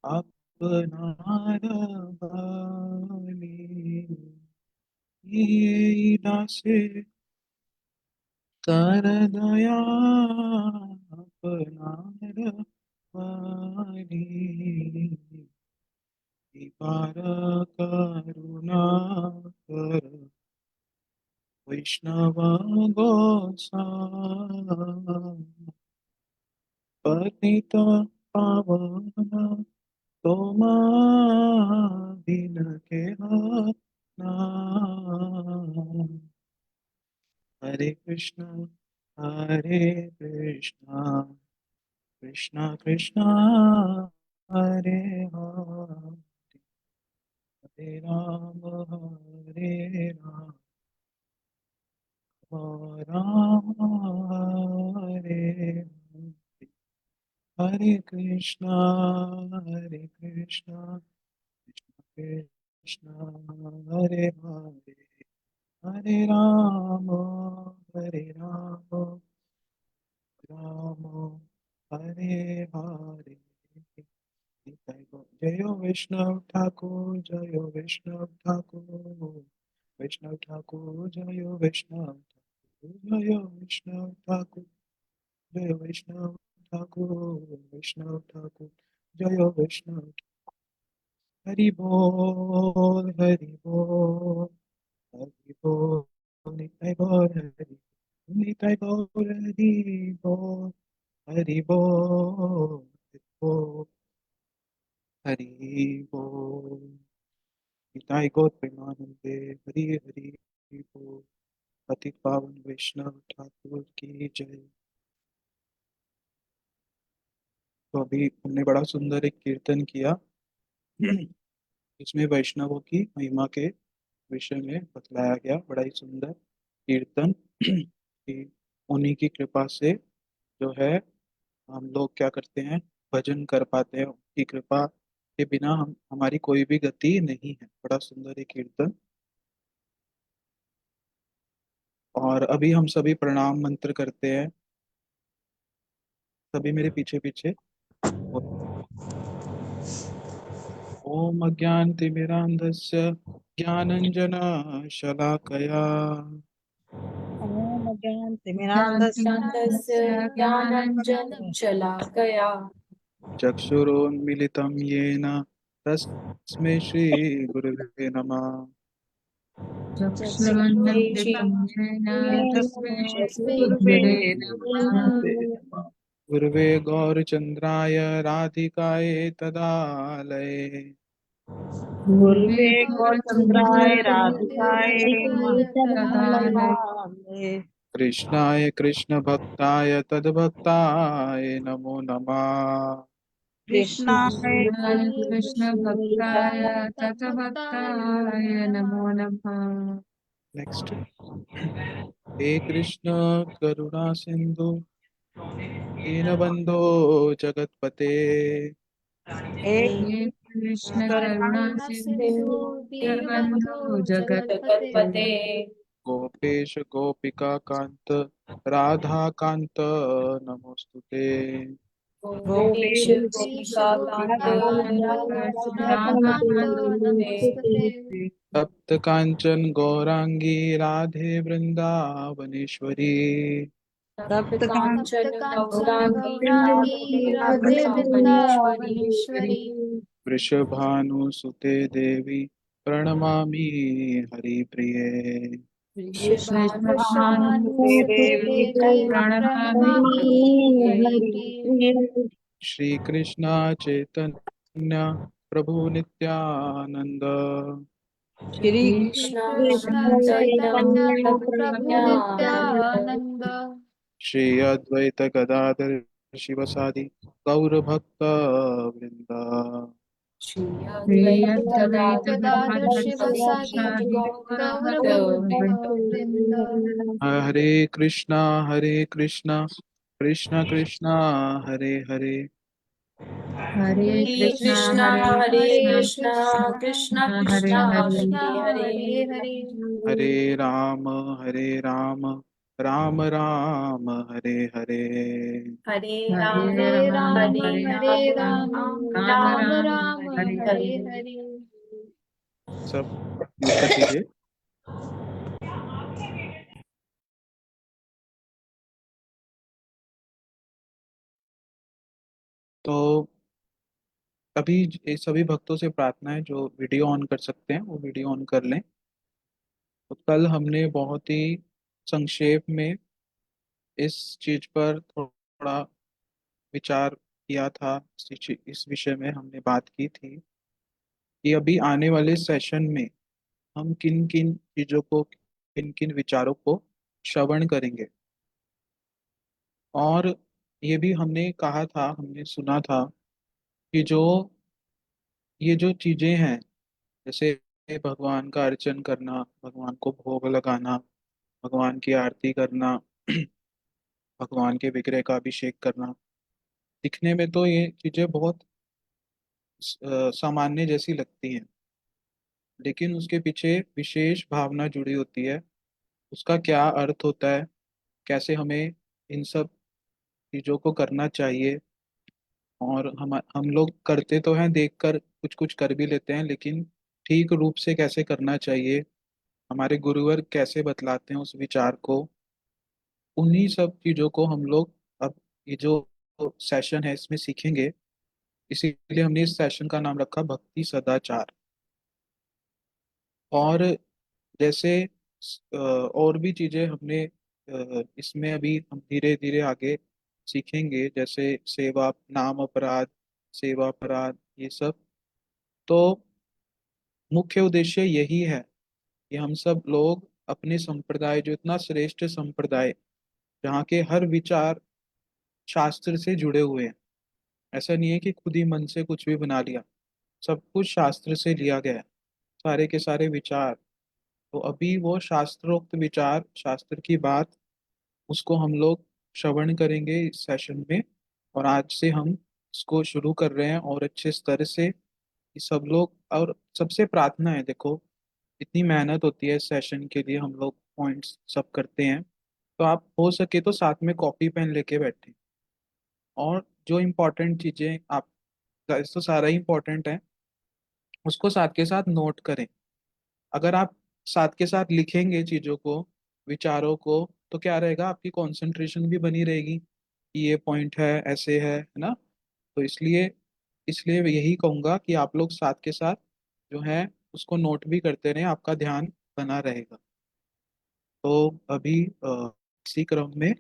अपना रबानी ये दासे कर दया अपना रबानी दीपार करुणा कर वैष्णव गोसाई पतित पावन दिन के नाम हरे हरे कृष्णा कृष्णा कृष्णा हरे हरे हरे राम राम हरे हरे हरे कृष्णा कृष्ण कृष्ण हरे हरे हरे राम राम हरे हरे जय वैष्णव ठाकुर जय वैष्णव ठाकुर वैष्णव ठाकुर जय वैष्णव ठाकुर जय वैष्णव ठाकुर जय वैष्णव ठाकुर वैष्णव ठाकुर जय वैष्णव हरि बोल हरि बोल हरि बोल निताय गौर हरि निताय गौर हरि बोल हरि बोल हरि बोल हरि बोल निताय गौर प्रेमानंदे हरि हरि बोल पतित पावन वैष्णव ठाकुर की जय। तो अभी हमने बड़ा सुंदर एक कीर्तन किया इसमें वैष्णवों की महिमा के विषय में बतलाया गया। बड़ा ही सुंदर कीर्तन कि उन्हीं की कृपा से जो है हम लोग क्या करते हैं, भजन कर पाते हैं। उनकी कृपा के बिना हम हमारी कोई भी गति नहीं है। बड़ा सुंदर ये कीर्तन। और अभी हम सभी प्रणाम मंत्र करते हैं। सभी मेरे पीछे पीछे। ओम अज्ञानतिमिरान्धस्य ज्ञानञ्जन शलाकया ॐ ज्ञानतिमिरान्धस्य ज्ञानाञ्जनशलाकया चक्षुरोन्मिलितं येन तस्मै श्रीगुरुवे नमः। चक्षुरुन्मिलितं येन तस्मै श्रीगुरवे नमः। गुरुवे गौरचन्द्राय राधिकाय तदालये गुरुवे गुरुवे गौरचन्द्राय गौरचन्द्राय राधिकाय तदालये तदालये कृष्णाय कृष्णभक्ताय तद्भक्ताय नमो नमः। कृष्णाय कृष्णाय कृष्णभक्ताय कृष्णभक्ताय तथभक्ताय नमो नमः। नेक्स्ट। हे कृष्ण करुणा सिंधु दीनबंधो जगतपते हे हे कृष्ण करुणा करुणा सिंधु सिंधु दीनबन्धो दीनबन्धु जगत्पते जगत्पते गोपेश गोपिका कांत राधा कांत नमोस्तुते। गोपेश गोपेश गोपीश गोपिका गोपिका कांत राधाकान्त राधा नमोस्तुते। नमोस्तुते। तप्त कांचन गौरांगी राधे वृंदावनेश्वरी तप्त तप्त कांचन कांचन गौरांगी गौरांगी राधे राधे वृंदावनेश्वरी। वृंदावनेश्वरी। वृषभानुसुते देवी प्रणमामि हरिप्रिये। वृषभानुसुते वृषभानुसुते वृषभानुसुते देवी देवी देवी प्रणमामि प्रणमामि हरिप्रिये। हरिप्रिये। श्री कृष्णा चैतन्य प्रभु नित्यानंद श्री श्री कृष्ण कृष्ण कृष्ण कृष्ण चैतन्य चैतन्य चैतन्य प्रभु प्रभु प्रभु नित्यानंद नित्यानंद। नित्यानंद श्री अद्वैत गदाधर शिवसादि गौर भक्त वृंदा। श्री श्री अद्वैत अद्वैत गदाधर गदाधर शिवासादि शिवसादि गौर गौर भक्त भक्त वृंद। वृंद। हरे कृष्णा कृष्ण कृष्णा हरे हरे हरे हरे कृष्णा कृष्णा हरे कृष्ण कृष्णा कृष्ण कृष्ण हरे कृष्ण हरे। हरे हरे। हरे राम राम राम हरे हरे, हरे हरे राम राम हरे हरे राम राम राम राम राम राम हरे हरे हरे। हरे। सब म्यूट कर दीजिए। तो अभी सभी भक्तों से प्रार्थना है, जो वीडियो ऑन कर सकते हैं वो वीडियो ऑन कर लें। तो कल हमने बहुत ही संक्षेप में इस चीज पर थोड़ा विचार किया था। इस विषय में हमने बात की थी कि अभी आने वाले सेशन में हम किन किन चीजों को, किन किन विचारों को श्रवण करेंगे। और ये भी हमने कहा था, हमने सुना था कि जो ये जो चीजें हैं, जैसे भगवान का अर्चन करना, भगवान को भोग लगाना, भगवान की आरती करना, भगवान के विग्रह का अभिषेक करना, दिखने में तो ये चीजें बहुत सामान्य जैसी लगती हैं, लेकिन उसके पीछे विशेष भावना जुड़ी होती है। उसका क्या अर्थ होता है, कैसे हमें इन सब चीजों को करना चाहिए। और हम लोग करते तो हैं, देखकर कुछ कुछ कर भी लेते हैं, लेकिन ठीक रूप से कैसे करना चाहिए, हमारे गुरुवर कैसे बतलाते हैं उस विचार को, उन्हीं सब चीजों को हम लोग अब ये जो सेशन है इसमें सीखेंगे। इसीलिए हमने इस सेशन का नाम रखा भक्ति सदाचार। और जैसे और भी चीजें हमने इसमें अभी हम धीरे धीरे आगे सीखेंगे, जैसे सेवा, नाम अपराध, सेवा अपराध, ये सब। तो मुख्य उद्देश्य यही है कि हम सब लोग अपने संप्रदाय, जो इतना श्रेष्ठ संप्रदाय, जहाँ के हर विचार शास्त्र से जुड़े हुए हैं, ऐसा नहीं है कि खुद ही मन से कुछ भी बना लिया, सब कुछ शास्त्र से लिया गया है, सारे के सारे विचार। तो अभी वो शास्त्रोक्त विचार, शास्त्र की बात, उसको हम लोग श्रवण करेंगे इस सेशन में। और आज से हम इसको शुरू कर रहे हैं और अच्छे स्तर से कि सब लोग, और सबसे प्रार्थना है, देखो इतनी मेहनत होती है इस सेशन के लिए, हम लोग पॉइंट्स सब करते हैं, तो आप हो सके तो साथ में कॉपी पेन लेके बैठें। और जो इम्पोर्टेंट चीज़ें, आप तो सारा ही इम्पोर्टेंट है, उसको साथ के साथ नोट करें। अगर आप साथ के साथ लिखेंगे चीज़ों को, विचारों को, तो क्या रहेगा, आपकी कंसंट्रेशन भी बनी रहेगी कि ये पॉइंट है, ऐसे है ना। तो इसलिए इसलिए यही कहूँगा कि आप लोग साथ के साथ जो है उसको नोट भी करते रहें, आपका ध्यान बना रहेगा। तो अभी इसी क्रम में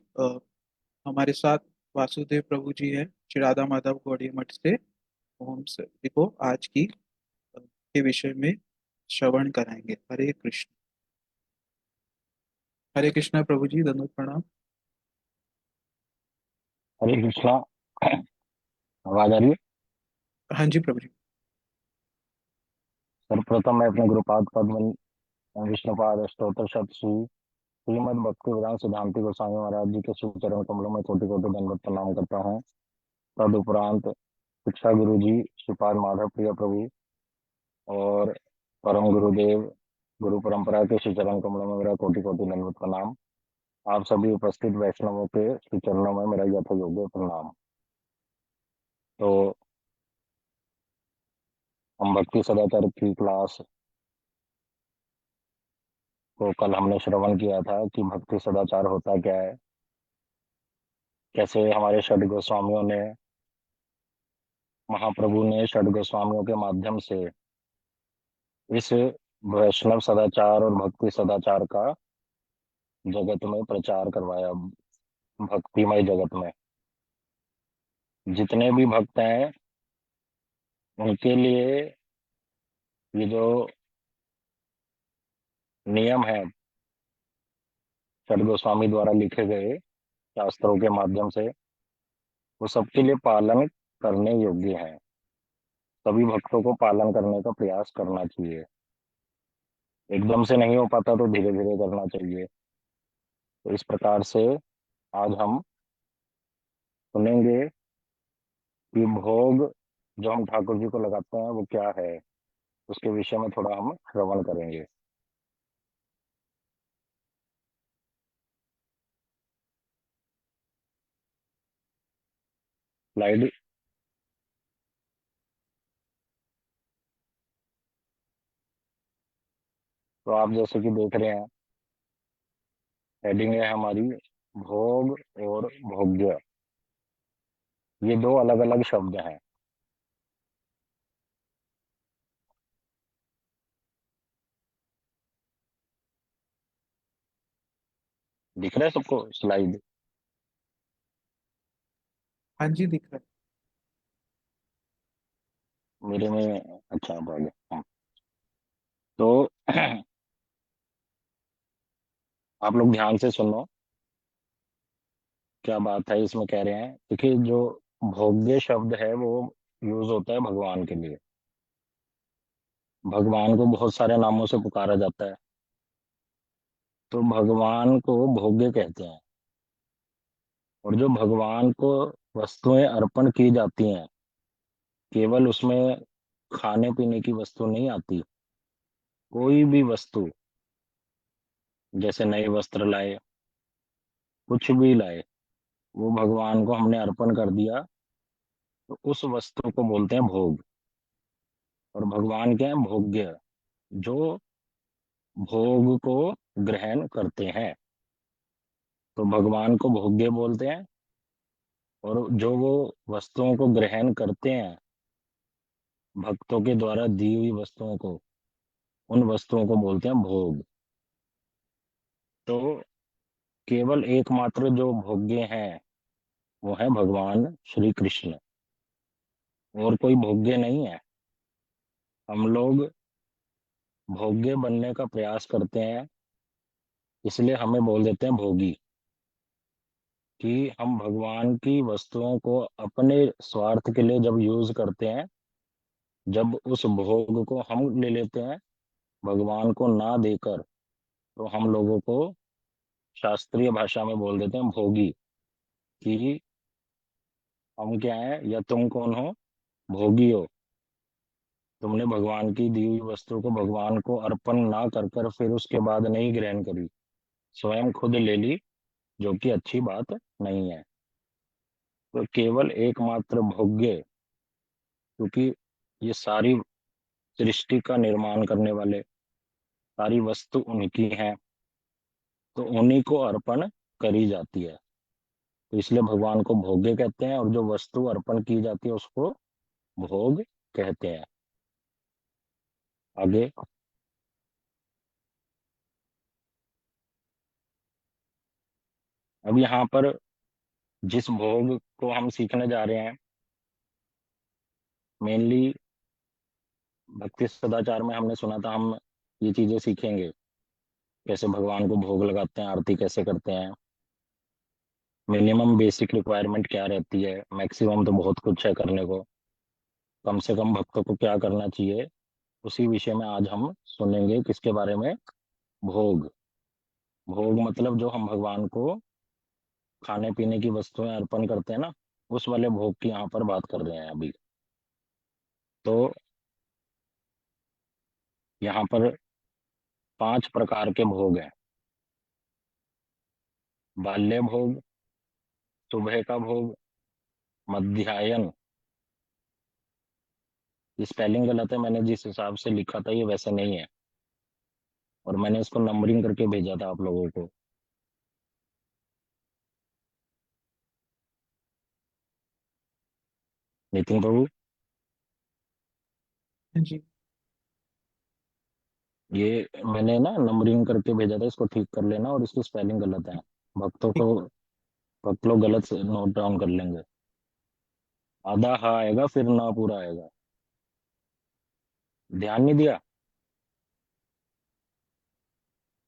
हमारे साथ वासुदेव प्रभु जी हैं, श्री राधा माधव गौड़िया मठ से। तो हम सभी को आज की के विषय में श्रवण कराएंगे। हरे कृष्ण। हरे कृष्णा प्रभु जी, दंडवत प्रणाम। हरे कृष्णा। आवाज आ रही है? हाँ जी प्रभु जी। सर्वप्रथम मैं अपने गुरुपाद पद्म विष्णुपाद स्तोत्र शब्द श्रीमद भक्ति वेदांत सिद्धांति गोस्वामी महाराज जी के श्री चरण कमलों में कोटि कोटि दंडवत प्रणाम करता हूँ। तदुपरांत शिक्षा गुरु जी श्रीपाद माधव प्रिय प्रभु और परम गुरुदेव गुरु परंपरा के श्री चरण कमलों में मेरा कोटि कोटि दंडवत प्रणाम। आप सभी उपस्थित वैष्णवों के श्री चरणों में मेरा यथा योग्य प्रणाम। तो हम भक्ति सदाचार की क्लास को कल हमने श्रवण किया था कि भक्ति सदाचार होता क्या है, कैसे हमारे षड गोस्वामियों ने, महाप्रभु ने षड गोस्वामियों के माध्यम से इस वैष्णव सदाचार और भक्ति सदाचार का जगत में प्रचार करवाया। भक्तिमय जगत में जितने भी भक्त हैं उनके लिए ये जो नियम है षड गोस्वामी द्वारा लिखे गए शास्त्रों के माध्यम से, वो सबके लिए पालन करने योग्य है। सभी भक्तों को पालन करने का प्रयास करना चाहिए। एकदम से नहीं हो पाता तो धीरे धीरे करना चाहिए। तो इस प्रकार से आज हम सुनेंगे कि भोग जो हम ठाकुर जी को लगाते हैं वो क्या है, उसके विषय में थोड़ा हम श्रवण करेंगे। स्लाइड। तो आप जैसे कि देख रहे हैं, हेडिंग है हमारी भोग और भोग्य। ये दो अलग अलग शब्द हैं। दिख रहा है सबको स्लाइड? हाँ जी, दिख रहा है। मेरे में अच्छा अब आ गया। हाँ। तो आप लोग ध्यान से सुनो, क्या बात है इसमें कह रहे हैं। देखिए, जो भोग्य शब्द है वो यूज होता है भगवान के लिए। भगवान को बहुत सारे नामों से पुकारा जाता है, तो भगवान को भोग्य कहते हैं। और जो भगवान को वस्तुएं अर्पण की जाती हैं, केवल उसमें खाने पीने की वस्तु नहीं आती। कोई भी वस्तु, जैसे नए वस्त्र लाए, कुछ भी लाए, वो भगवान को हमने अर्पण कर दिया, तो उस वस्तु को बोलते हैं भोग। और भगवान क्या है? भोग्य, जो भोग को ग्रहण करते हैं, तो भगवान को भोग्य बोलते हैं। और जो वो वस्तुओं को ग्रहण करते हैं, भक्तों के द्वारा दी हुई वस्तुओं को, उन वस्तुओं को बोलते हैं भोग। तो केवल एकमात्र जो भोग्य हैं वो है भगवान श्री कृष्ण, और कोई भोग्य नहीं है। हम लोग भोग्य बनने का प्रयास करते हैं, इसलिए हमें बोल देते हैं भोगी। कि हम भगवान की वस्तुओं को अपने स्वार्थ के लिए जब यूज करते हैं, जब उस भोग को हम ले लेते हैं भगवान को ना देकर, तो हम लोगों को शास्त्रीय भाषा में बोल देते हैं भोगी। कि हम क्या है, या तुम कौन हो? भोगी हो। तुमने भगवान की दी हुई वस्तु को भगवान को अर्पण ना कर कर फिर उसके बाद नहीं ग्रहण करी, स्वयं खुद ले ली, जो कि अच्छी बात नहीं है। तो केवल एकमात्र भोग्य, क्योंकि ये सारी सृष्टि का निर्माण करने वाले, सारी वस्तु उनकी हैं, तो उन्हीं को अर्पण करी जाती है। तो इसलिए भगवान को भोग्य कहते हैं, और जो वस्तु अर्पण की जाती है उसको भोग कहते हैं। आगे। अब यहाँ पर जिस भोग को हम सीखने जा रहे हैं, मेनली भक्ति सदाचार में हमने सुना था, हम ये चीजें सीखेंगे। कैसे भगवान को भोग लगाते हैं, आरती कैसे करते हैं, मिनिमम बेसिक रिक्वायरमेंट क्या रहती है, मैक्सिमम तो बहुत कुछ है करने को, कम से कम भक्तों को क्या करना चाहिए। उसी विषय में आज हम सुनेंगे। किसके बारे में? भोग। भोग मतलब जो हम भगवान को खाने पीने की वस्तुएं अर्पण करते हैं ना, उस वाले भोग की यहाँ पर बात कर रहे हैं अभी। तो यहाँ पर 5 प्रकार के भोग हैं। बाल्य भोग, सुबह का भोग, मध्याह्न, ये स्पेलिंग गलत है, मैंने जिस हिसाब से लिखा था ये वैसे नहीं है, और मैंने इसको नंबरिंग करके भेजा था आप लोगों को। नितिन प्रभु, हाँ जी। ये मैंने ना नंबरिंग करके भेजा था, इसको ठीक कर लेना, और इसकी स्पेलिंग गलत है। भक्तों ठीक। को, भक्त लोग गलत से नोट डाउन कर लेंगे। आधा हा आएगा, फिर ना पूरा आएगा। ध्यान नहीं दिया?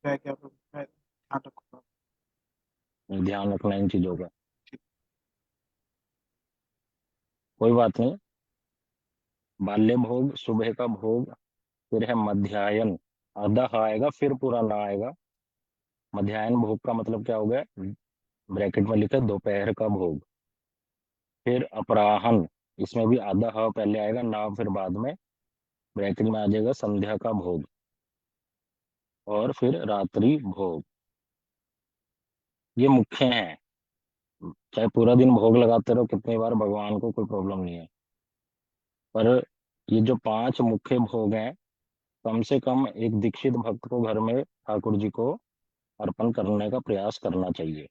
मैं क्या प्रभु, मैं ध्यान रखूंगा। ध्यान रखना इन चीजों का। ठीक। कोई बात नहीं। बाल्य भोग, सुबह का भोग, फिर है मध्याह्न, आधा हा आएगा फिर पूरा ना आएगा। मध्याह्न भोग का मतलब क्या हो गया? ब्रैकेट में लिखा है दोपहर का भोग। फिर अपराह्न, इसमें भी आधा ह पहले आएगा, ना फिर बाद में, ब्रैकेट में आ जाएगा संध्या का भोग। और फिर रात्रि भोग। ये मुख्य हैं। चाहे पूरा दिन भोग लगाते रहो कितनी बार, भगवान को कोई प्रॉब्लम नहीं है। पर ये जो 5 मुख्य भोग हैं, कम से कम एक दीक्षित भक्त को घर में ठाकुर जी को अर्पण करने का प्रयास करना चाहिए।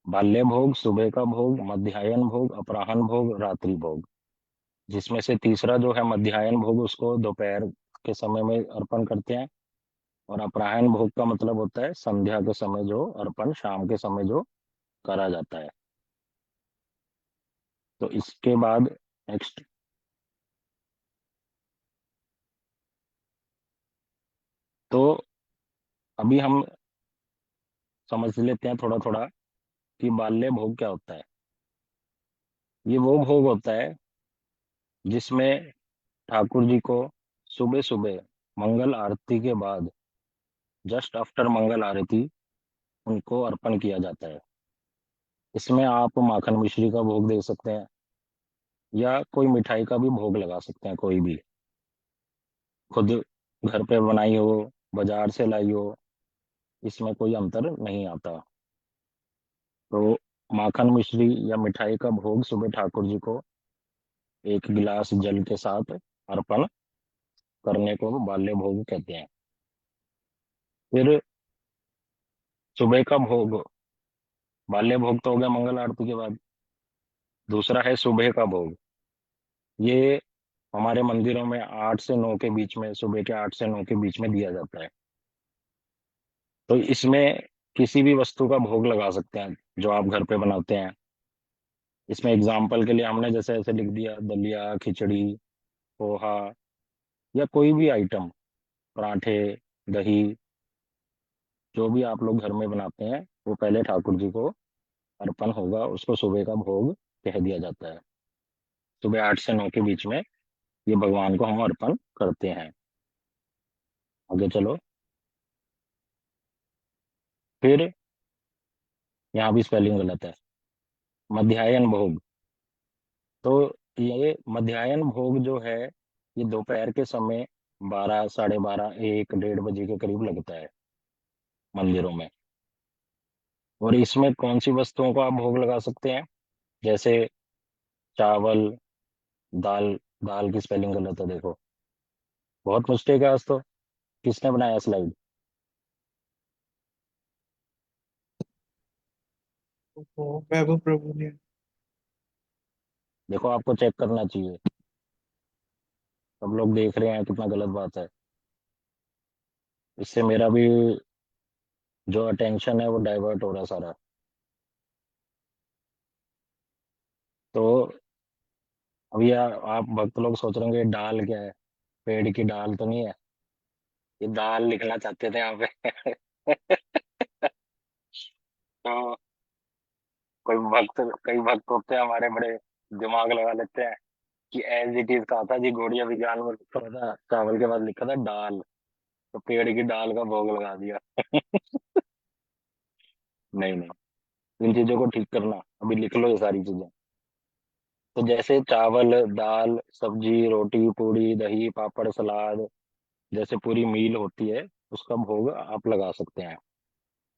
बाल्य भोग, सुबह का भोग, मध्याह्न भोग, अपराह्न भोग, रात्रि भोग। जिसमें से तीसरा जो है मध्याह्न भोग, उसको दोपहर के समय में अर्पण करते हैं। और अपराह्न भोग का मतलब होता है संध्या के समय जो अर्पण, शाम के समय जो करा जाता है। तो इसके बाद नेक्स्ट, तो अभी हम समझ लेते हैं थोड़ा थोड़ा कि बाल्य भोग क्या होता है। ये वो भोग होता है जिसमें ठाकुर जी को सुबह सुबह मंगल आरती के बाद, जस्ट आफ्टर मंगल आरती, उनको अर्पण किया जाता है। इसमें आप माखन मिश्री का भोग दे सकते हैं या कोई मिठाई का भी भोग लगा सकते हैं, कोई भी खुद घर पे बनाई हो, बाजार से लाई हो, इसमें कोई अंतर नहीं आता। तो माखन मिश्री या मिठाई का भोग सुबह ठाकुर जी को एक गिलास जल के साथ अर्पण करने को बाल्य भोग कहते हैं। फिर सुबह का भोग, बाल्य भोग तो हो गया मंगल आरती के बाद। दूसरा है सुबह का भोग। ये हमारे मंदिरों में 8 से 9 के बीच में, सुबह के 8 से 9 के बीच में दिया जाता है। तो इसमें किसी भी वस्तु का भोग लगा सकते हैं जो आप घर पे बनाते हैं। इसमें एग्जाम्पल के लिए हमने जैसे ऐसे लिख दिया, दलिया, खिचड़ी, पोहा, या कोई भी आइटम, पराठे, दही, जो भी आप लोग घर में बनाते हैं वो पहले ठाकुर जी को अर्पण होगा, उसको सुबह का भोग कह दिया जाता है। सुबह 8 से 9 के बीच में ये भगवान को हम अर्पण करते हैं। आगे चलो। फिर यहाँ भी स्पेलिंग गलत है, मध्याह्न भोग। तो ये मध्याह्न भोग जो है, ये दोपहर के समय 12, 12:30, 1, 1:30 बजे के करीब लगता है मंदिरों में। और इसमें कौन सी वस्तुओं को आप भोग लगा सकते हैं, जैसे चावल, दाल। दाल की स्पेलिंग गलत है, देखो, बहुत मिस्टेक है आज तो। किसने बनाया स्लाइड? तो वैभव प्रभु ने। देखो, आपको चेक करना चाहिए। सब लोग देख रहे हैं, कितना गलत बात है। इससे मेरा भी जो अटेंशन है वो डाइवर्ट हो रहा है सारा। तो अभी आप भक्त लोग सोच रहे होंगे डाल क्या है, पेड़ की डाल तो नहीं है। ये दाल लिखना चाहते थे यहाँ पे। तो कई भक्त होते हैं हमारे, बड़े दिमाग लगा लेते हैं कि एज इट इज कहा था जी, घोड़िया विज्ञान में लिखा था, चावल के बाद लिखा था दाल, तो पेड़ की डाल का भोग लगा दिया। नहीं नहीं, इन चीजों को ठीक करना, अभी लिख लो ये सारी चीजें। तो जैसे चावल, दाल, सब्जी, रोटी, पूड़ी, दही, पापड़, सलाद, जैसे पूरी मील होती है, उसका भोग आप लगा सकते हैं।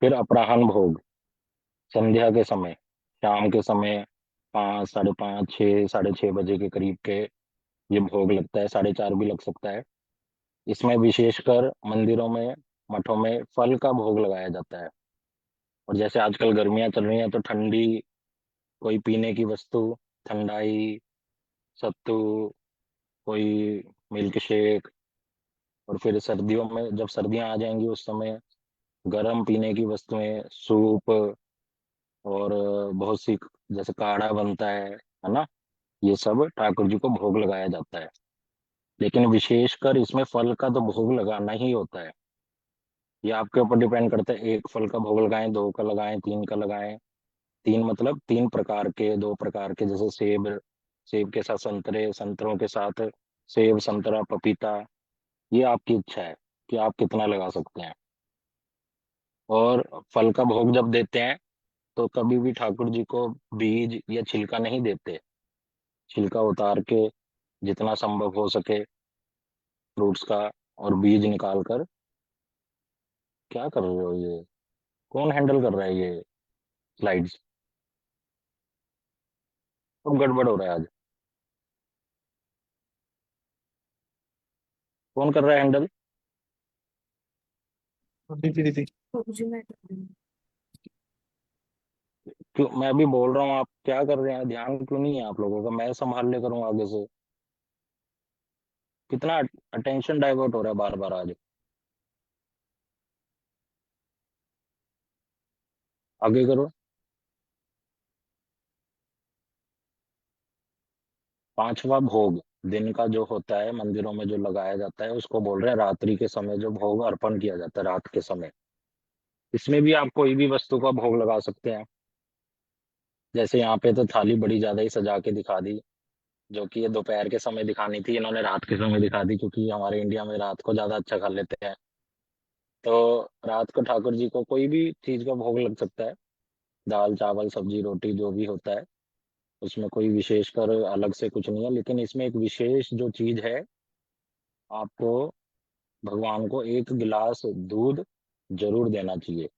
फिर अपराह्न भोग, संध्या के समय, शाम के समय, 5, 5:30, 6, 6:30 बजे के करीब के ये भोग लगता है। 4:30 भी लग सकता है। इसमें विशेषकर मंदिरों में, मठों में फल का भोग लगाया जाता है। और जैसे आजकल गर्मियां चल रही हैं तो ठंडी कोई पीने की वस्तु, ठंडाई, सत्तू, कोई मिल्क शेक। और फिर सर्दियों में, जब सर्दियां आ जाएंगी, उस समय गर्म पीने की वस्तुएं, सूप, और बहुत सी, जैसे काढ़ा बनता है ना, ये सब ठाकुर जी को भोग लगाया जाता है। लेकिन विशेषकर इसमें फल का तो भोग लगाना ही होता है। ये आपके ऊपर डिपेंड करता है, एक फल का भोग लगाएं, दो का लगाएं, तीन का लगाएं। तीन मतलब 3 प्रकार के, 2 प्रकार के, जैसे सेब, सेब के साथ संतरे, संतरों के साथ सेब, संतरा, पपीता। ये आपकी इच्छा है कि आप कितना लगा सकते हैं। और फल का भोग जब देते हैं तो कभी भी ठाकुर जी को बीज या छिलका नहीं देते। छिलका उतार के जितना संभव हो सके फ्रूट्स का, और बीज निकाल कर। क्या कर रहे हो ये? कौन हैंडल कर रहा है ये? स्लाइड्स। सब गड़बड़ हो रहा है आज। कौन कर रहा है हैंडल? दीदी दीदी। जी मैं कर रही हूँ। क्यों? मैं अभी बोल रहा हूँ, आप क्या कर रहे हैं? ध्यान क्यों नहीं है आप लोगों का? मैं संभाल ले करूँ आगे से। कितना अटेंशन डाइवर्ट हो रहा है बार बार आज। आगे करो। पांचवा भोग दिन का जो होता है मंदिरों में जो लगाया जाता है उसको बोल रहे हैं रात्रि के समय जो भोग अर्पण किया जाता है रात के समय। इसमें भी आप कोई भी वस्तु का भोग लगा सकते हैं। जैसे यहाँ पे तो थाली बड़ी ज्यादा ही सजा के दिखा दी, जो कि ये दोपहर के समय दिखानी थी, इन्होंने रात के समय दिखा दी, क्योंकि हमारे इंडिया में रात को ज्यादा अच्छा खा लेते हैं। तो रात को ठाकुर जी को कोई भी चीज का भोग लग सकता है। दाल चावल सब्जी रोटी जो भी होता है, उसमें कोई विशेष कर अलग से कुछ नहीं है। लेकिन इसमें एक विशेष जो चीज है, आपको भगवान को एक गिलास दूध जरूर देना चाहिए।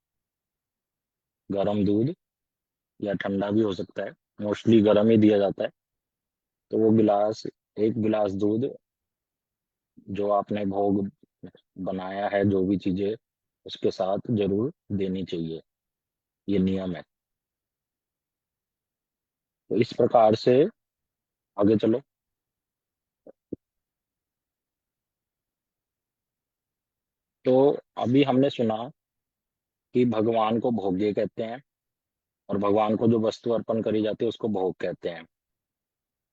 गर्म दूध या ठंडा भी हो सकता है, मोस्टली गर्म ही दिया जाता है। तो वो गिलास, एक गिलास दूध जो आपने भोग बनाया है, जो भी चीजें, उसके साथ जरूर देनी चाहिए। ये नियम है। तो इस प्रकार से आगे चलो। तो अभी हमने सुना कि भगवान को भोग्य कहते हैं, और भगवान को जो वस्तु अर्पण करी जाती है उसको भोग कहते हैं।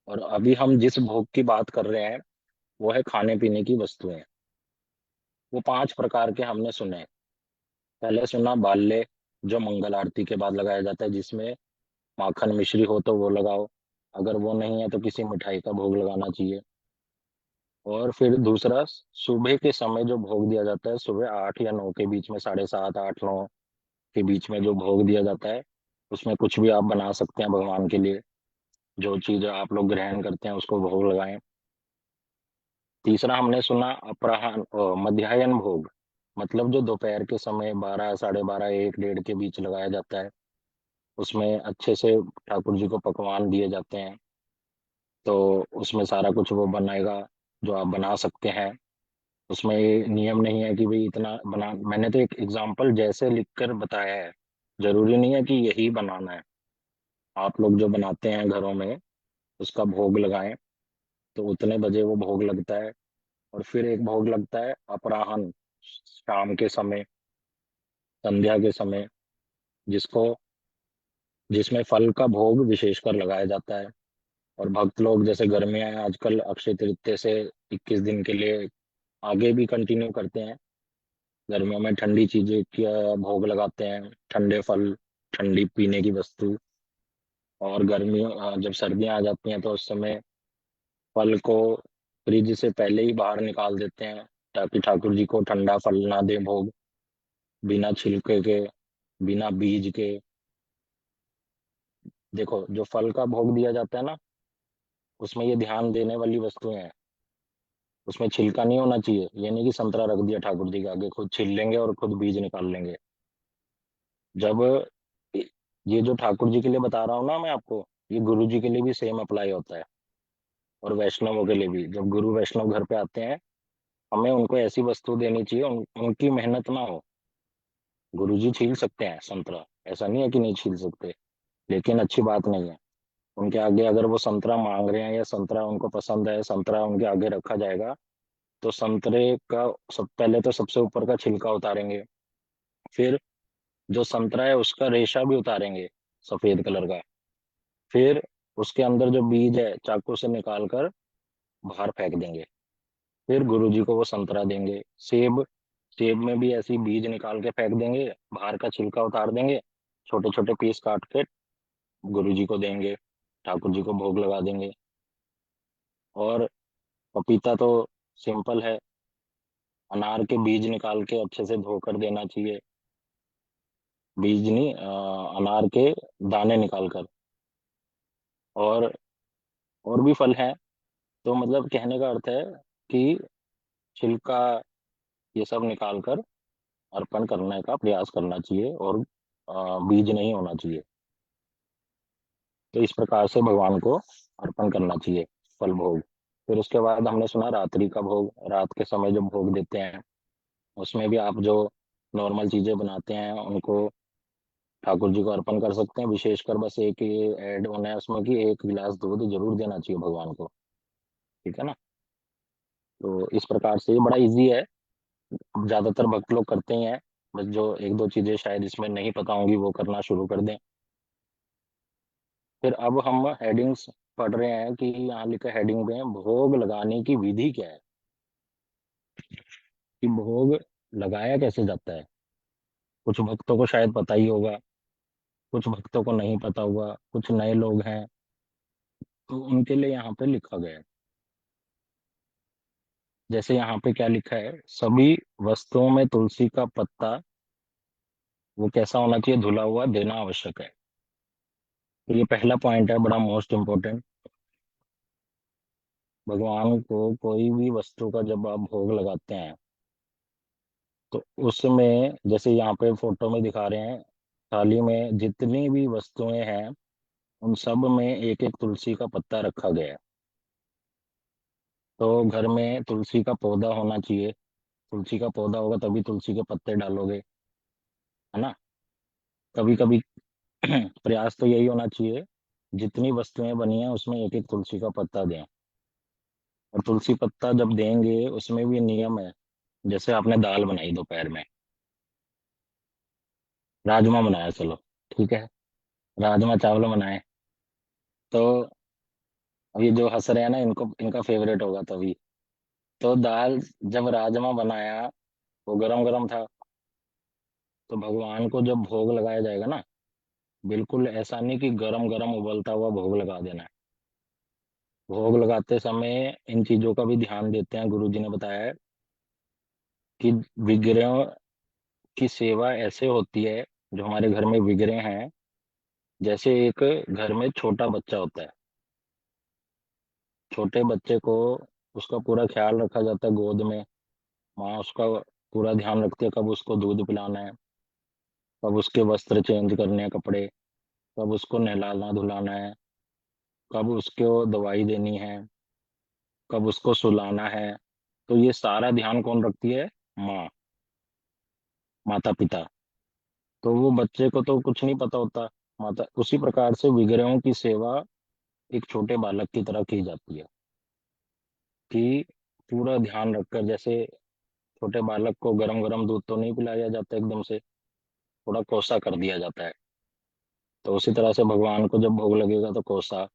और अभी हम जिस भोग की बात कर रहे हैं वो है खाने पीने की वस्तुएं। वो 5 प्रकार के हमने सुने। पहले सुना बाल्य, जो मंगल आरती के बाद लगाया जाता है, जिसमें माखन मिश्री हो तो वो लगाओ, अगर वो नहीं है तो किसी मिठाई का भोग लगाना चाहिए। और फिर दूसरा, सुबह के समय जो भोग दिया जाता है, सुबह 8 या 9 के बीच में, 7:30 8 9 के बीच में जो भोग दिया जाता है, उसमें कुछ भी आप बना सकते हैं भगवान के लिए। जो चीज आप लोग ग्रहण करते हैं उसको भोग लगाएं। तीसरा हमने सुना अपराह्न मध्याह्न भोग, मतलब जो दोपहर के समय 12 साढ़े 12 1 1:30 के बीच लगाया जाता है। उसमें अच्छे से ठाकुर जी को पकवान दिए जाते हैं। तो उसमें सारा कुछ वो बनाएगा जो आप बना सकते हैं। उसमें ये नियम नहीं है कि भाई इतना बना, मैंने तो एक एग्जांपल जैसे लिखकर बताया है। जरूरी नहीं है कि यही बनाना है। आप लोग जो बनाते हैं घरों में उसका भोग लगाएं। तो उतने बजे वो भोग लगता है। और फिर एक भोग लगता है अपराह्न, शाम के समय, संध्या के समय, जिसको जिसमें फल का भोग विशेषकर लगाया जाता है। और भक्त लोग, जैसे गर्मियां हैं आजकल, अक्षय तृतीया से 21 दिन के लिए आगे भी कंटिन्यू करते हैं। गर्मियों में ठंडी चीजें का भोग लगाते हैं, ठंडे फल, ठंडी पीने की वस्तु। और जब सर्दियां आ जाती हैं तो उस समय फल को फ्रिज से पहले ही बाहर निकाल देते हैं, ताकि ठाकुर जी को ठंडा फल ना दे भोग, बिना छिलके के, बिना बीज के। देखो, जो फल का भोग दिया जाता है ना, उसमें ये ध्यान देने वाली वस्तुएं हैं। उसमें छिलका नहीं होना चाहिए। ये नहीं कि संतरा रख दिया ठाकुर जी के आगे, खुद छील लेंगे और खुद बीज निकाल लेंगे। जब ये जो ठाकुर जी के लिए बता रहा हूँ ना मैं आपको, ये गुरु जी के लिए भी सेम अप्लाई होता है। और वैष्णवों के लिए भी, जब गुरु वैष्णव घर पे आते हैं, हमें उनको ऐसी वस्तु देनी चाहिए उनकी मेहनत ना हो। गुरु जी छील सकते हैं संतरा, ऐसा नहीं है कि नहीं छील सकते, लेकिन अच्छी बात नहीं है। उनके आगे अगर वो संतरा मांग रहे हैं या संतरा उनको पसंद है, संतरा उनके आगे रखा जाएगा, तो संतरे का सब पहले तो सबसे ऊपर का छिलका उतारेंगे। फिर जो संतरा है उसका रेशा भी उतारेंगे, सफेद कलर का। फिर उसके अंदर जो बीज है चाकू से निकाल कर बाहर फेंक देंगे। फिर गुरु जी को वो संतरा देंगे। सेब, सेब में भी ऐसे ही बीज निकाल के फेंक देंगे, बाहर का छिलका उतार देंगे, छोटे छोटे पीस काट के गुरु जी को देंगे, ठाकुर जी को भोग लगा देंगे। और पपीता तो सिंपल है, अनार के बीज निकाल के अच्छे से धोकर देना चाहिए। बीज नहीं, अनार के दाने निकाल कर। और और भी फल हैं। तो मतलब कहने का अर्थ है कि छिलका ये सब निकाल कर अर्पण करने का प्रयास करना चाहिए, और बीज नहीं होना चाहिए। तो इस प्रकार से भगवान को अर्पण करना चाहिए फल भोग। फिर उसके बाद हमने सुना रात्रि का भोग, रात के समय जब भोग देते हैं उसमें भी आप जो नॉर्मल चीजें बनाते हैं उनको ठाकुर जी को अर्पण कर सकते हैं। विशेषकर बस एक ये ऐड होना है उसमें कि एक गिलास दूध जरूर देना चाहिए भगवान को। ठीक है ना। तो इस प्रकार से ये बड़ा इजी है, ज्यादातर भक्त लोग करते ही हैं। बस जो एक दो चीजें शायद इसमें नहीं पता होंगी वो करना शुरू कर दें। फिर अब हम हेडिंग्स पढ़ रहे हैं कि यहाँ लिखा हेडिंग में भोग लगाने की विधि क्या है, कि भोग लगाया कैसे जाता है। कुछ भक्तों को शायद पता ही होगा, कुछ भक्तों को नहीं पता होगा, कुछ नए लोग हैं, तो उनके लिए यहाँ पे लिखा गया है। जैसे यहाँ पे क्या लिखा है, सभी वस्तुओं में तुलसी का पत्ता वो कैसा होना चाहिए, धुला हुआ देना आवश्यक है। तो ये पहला पॉइंट है, बड़ा मोस्ट इम्पोर्टेंट। भगवान को कोई भी वस्तु का जब आप भोग लगाते हैं तो उसमें जैसे यहाँ पे फोटो में दिखा रहे हैं, थाली में जितनी भी वस्तुएं हैं उन सब में एक एक तुलसी का पत्ता रखा गया है। तो घर में तुलसी का पौधा होना चाहिए, तुलसी का पौधा होगा तभी तुलसी के पत्ते डालोगे, है ना। कभी कभी प्रयास तो यही होना चाहिए जितनी वस्तुएं बनी हैं उसमें एक एक तुलसी का पत्ता दें। और तुलसी पत्ता जब देंगे उसमें भी नियम है। जैसे आपने दाल बनाई दोपहर में, राजमा बनाया, चलो ठीक है, राजमा चावल बनाए, तो अभी जो हंस रहे हैं ना इनको इनका फेवरेट होगा तभी। तो दाल, जब राजमा बनाया वो गरम गरम था, तो भगवान को जब भोग लगाया जाएगा ना, बिल्कुल ऐसा नहीं कि गरम गरम उबलता हुआ भोग लगा देना है। भोग लगाते समय इन चीजों का भी ध्यान देते हैं, गुरु जी ने बताया है कि विग्रहों की सेवा ऐसे होती है, जो हमारे घर में विग्रह हैं, जैसे एक घर में छोटा बच्चा होता है। छोटे बच्चे को उसका पूरा ख्याल रखा जाता है गोद में, माँ उसका पूरा ध्यान रखती है, कब उसको दूध पिलाना है, कब उसके वस्त्र चेंज करने हैं कपड़े, कब उसको नहलाना धुलाना है, कब उसको दवाई देनी है, कब उसको सुलाना है। तो ये सारा ध्यान कौन रखती है, माँ, माता पिता। तो वो बच्चे को तो कुछ नहीं पता होता, माता उसी प्रकार से विग्रहों की सेवा एक छोटे बालक की तरह की जाती है, कि पूरा ध्यान रखकर, जैसे छोटे बालक को गरम गरम दूध तो नहीं पिलाया जाता एकदम से, थोड़ा कोसा कर दिया जाता है। तो उसी तरह से भगवान को जब भोग लगेगा तो कोसा,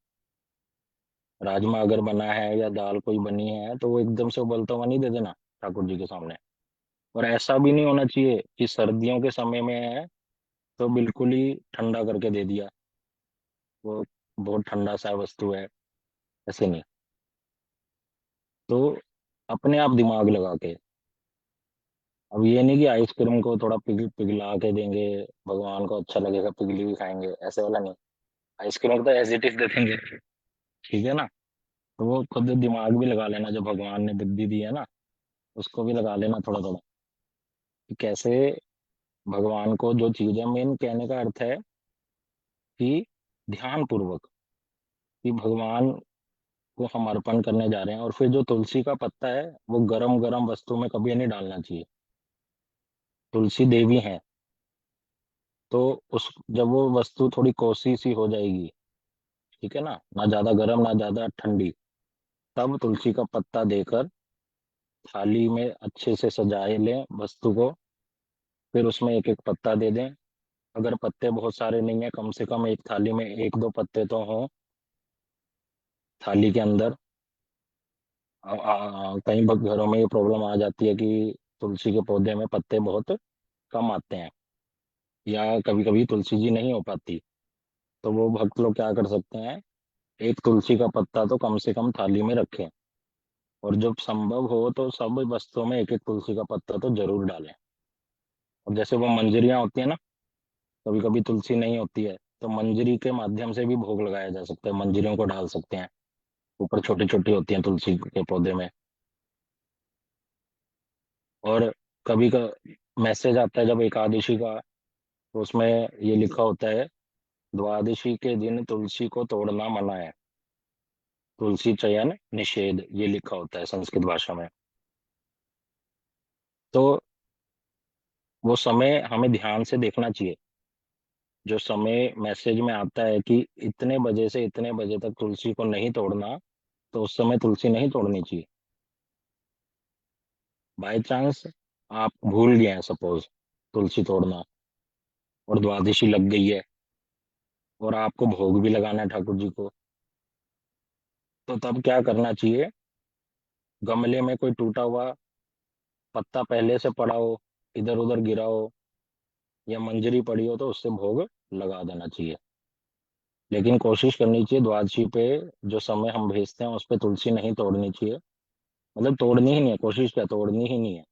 राजमा अगर बना है या दाल कोई बनी है तो वो एकदम से उबलता हुआ नहीं दे देना ठाकुर जी के सामने। और ऐसा भी नहीं होना चाहिए कि सर्दियों के समय में है तो बिल्कुल ही ठंडा करके दे दिया, वो बहुत ठंडा सा वस्तु है, ऐसे नहीं। तो अपने आप दिमाग लगा के, अब ये नहीं कि आइसक्रीम को थोड़ा पिघला के देंगे, भगवान को अच्छा लगेगा पिघली हुई खाएंगे, ऐसे वाला नहीं। आइसक्रीम को तो एज इट इज दे देंगे, ठीक है ना। तो वो खुद दिमाग भी लगा लेना, जो भगवान ने बुद्धि दी है ना उसको भी लगा लेना थोड़ा थोड़ा, कि कैसे भगवान को जो चीज है, मेन कहने का अर्थ है कि ध्यान पूर्वक, कि भगवान को हम अर्पण करने जा रहे हैं। और फिर जो तुलसी का पत्ता है वो गरम गरम वस्तु में कभी नहीं डालना चाहिए। तुलसी देवी है, तो उस जब वो वस्तु थोड़ी कोसी सी हो जाएगी, ठीक है ना ज्यादा गर्म ना ज्यादा ठंडी, तब तुलसी का पत्ता देकर थाली में अच्छे से सजाए लें वस्तु को। फिर उसमें एक एक पत्ता दे दें। अगर पत्ते बहुत सारे नहीं है, कम से कम एक थाली में एक दो पत्ते तो हों थाली के अंदर। कई घरों में ये प्रॉब्लम आ जाती है कि तुलसी के पौधे में पत्ते बहुत कम आते हैं, या कभी कभी तुलसी जी नहीं हो पाती। तो वो भक्त लोग क्या कर सकते हैं, एक तुलसी का पत्ता तो कम से कम थाली में रखें। और जब संभव हो तो सब वस्तुओं में एक एक तुलसी का पत्ता तो जरूर डालें। और जैसे वो मंजरियां होती है ना, कभी कभी तुलसी नहीं होती है, तो मंजरी के माध्यम से भी भोग लगाया जा सकता है, मंजरियों को डाल सकते हैं, ऊपर छोटी छोटी होती हैं तुलसी के पौधे में। और कभी का मैसेज आता है जब एकादशी का, तो उसमें ये लिखा होता है द्वादशी के दिन तुलसी को तोड़ना मना है। तुलसी चयन निषेध ये लिखा होता है संस्कृत भाषा में। तो वो समय हमें ध्यान से देखना चाहिए। जो समय मैसेज में आता है कि इतने बजे से इतने बजे तक तुलसी को नहीं तोड़ना, तो उस समय तुलसी नहीं तोड़नी चाहिए। बाय चांस आप भूल गए हैं सपोज तुलसी तोड़ना, और द्वादशी लग गई है, और आपको भोग भी लगाना है ठाकुर जी को, तो तब क्या करना चाहिए? गमले में कोई टूटा हुआ पत्ता पहले से पड़ा हो, इधर उधर गिरा हो, या मंजरी पड़ी हो, तो उससे भोग लगा देना चाहिए। लेकिन कोशिश करनी चाहिए द्वादशी पे जो समय हम भेजते हैं उस पे तुलसी नहीं तोड़नी चाहिए। मतलब तोड़नी ही नहीं है, कोशिश क्या, तोड़नी ही नहीं है।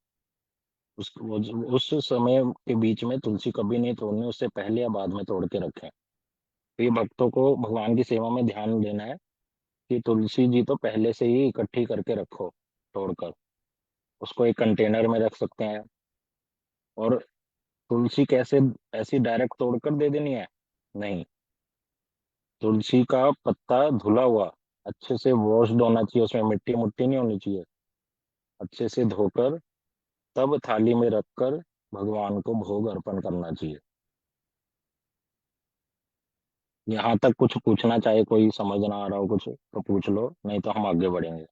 उस समय के बीच में तुलसी कभी नहीं तोड़नी, उससे पहले या बाद में तोड़ के रखें। तो ये भक्तों को भगवान की सेवा में ध्यान देना है कि तुलसी जी तो पहले से ही इकट्ठी करके रखो, तोड़कर उसको एक कंटेनर में रख सकते हैं। और तुलसी कैसे ऐसी डायरेक्ट तोड़कर दे देनी है? नहीं, तुलसी का पत्ता धुला हुआ, अच्छे से वॉश्ड होना चाहिए, उसमें मिट्टी मुट्टी नहीं होनी चाहिए। अच्छे से धोकर तब थाली में रखकर भगवान को भोग अर्पण करना चाहिए। यहाँ तक कुछ पूछना चाहे कोई, समझ ना आ रहा हो कुछ तो पूछ लो, नहीं तो हम आगे बढ़ेंगे।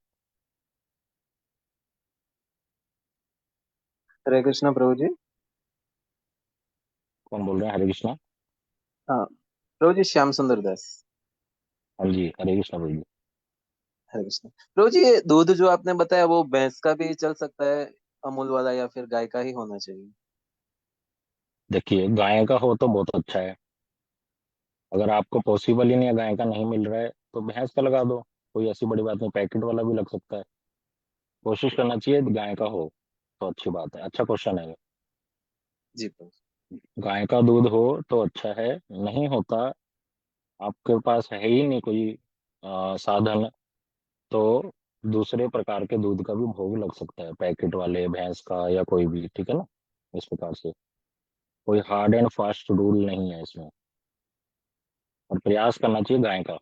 हरे कृष्णा प्रभु जी। कौन बोल रहे हैं? हरे कृष्णा। हाँ, प्रभु जी श्याम सुंदर दास। हाँ जी, हरे कृष्णा भाई जी। हरे कृष्णा प्रभु जी, ये दूध जो आपने बताया वो भैंस का भी चल सकता है, अमूल वाला, या फिर गाय का ही होना चाहिए? देखिए, गाय का हो तो बहुत अच्छा है। अगर आपको पॉसिबल ही नहीं है, गाय का नहीं मिल रहा है, तो भैंस का लगा दो। कोई ऐसी बड़ी बात नहीं, पैकेट वाला भी लग सकता है। कोशिश करना चाहिए गाय का हो तो अच्छी बात है। अच्छा क्वेश्चन है ये। जी प्रभु। गाय का दूध हो तो अच्छा है। नहीं होता, आपके पास है ही नहीं कोई साधन, तो दूसरे प्रकार के दूध का भी भोग लग सकता है, पैकेट वाले, भैंस का या कोई भी, ठीक है ना। इस प्रकार से कोई हार्ड एंड फास्ट रूल नहीं है इसमें, और प्रयास करना चाहिए गाय का।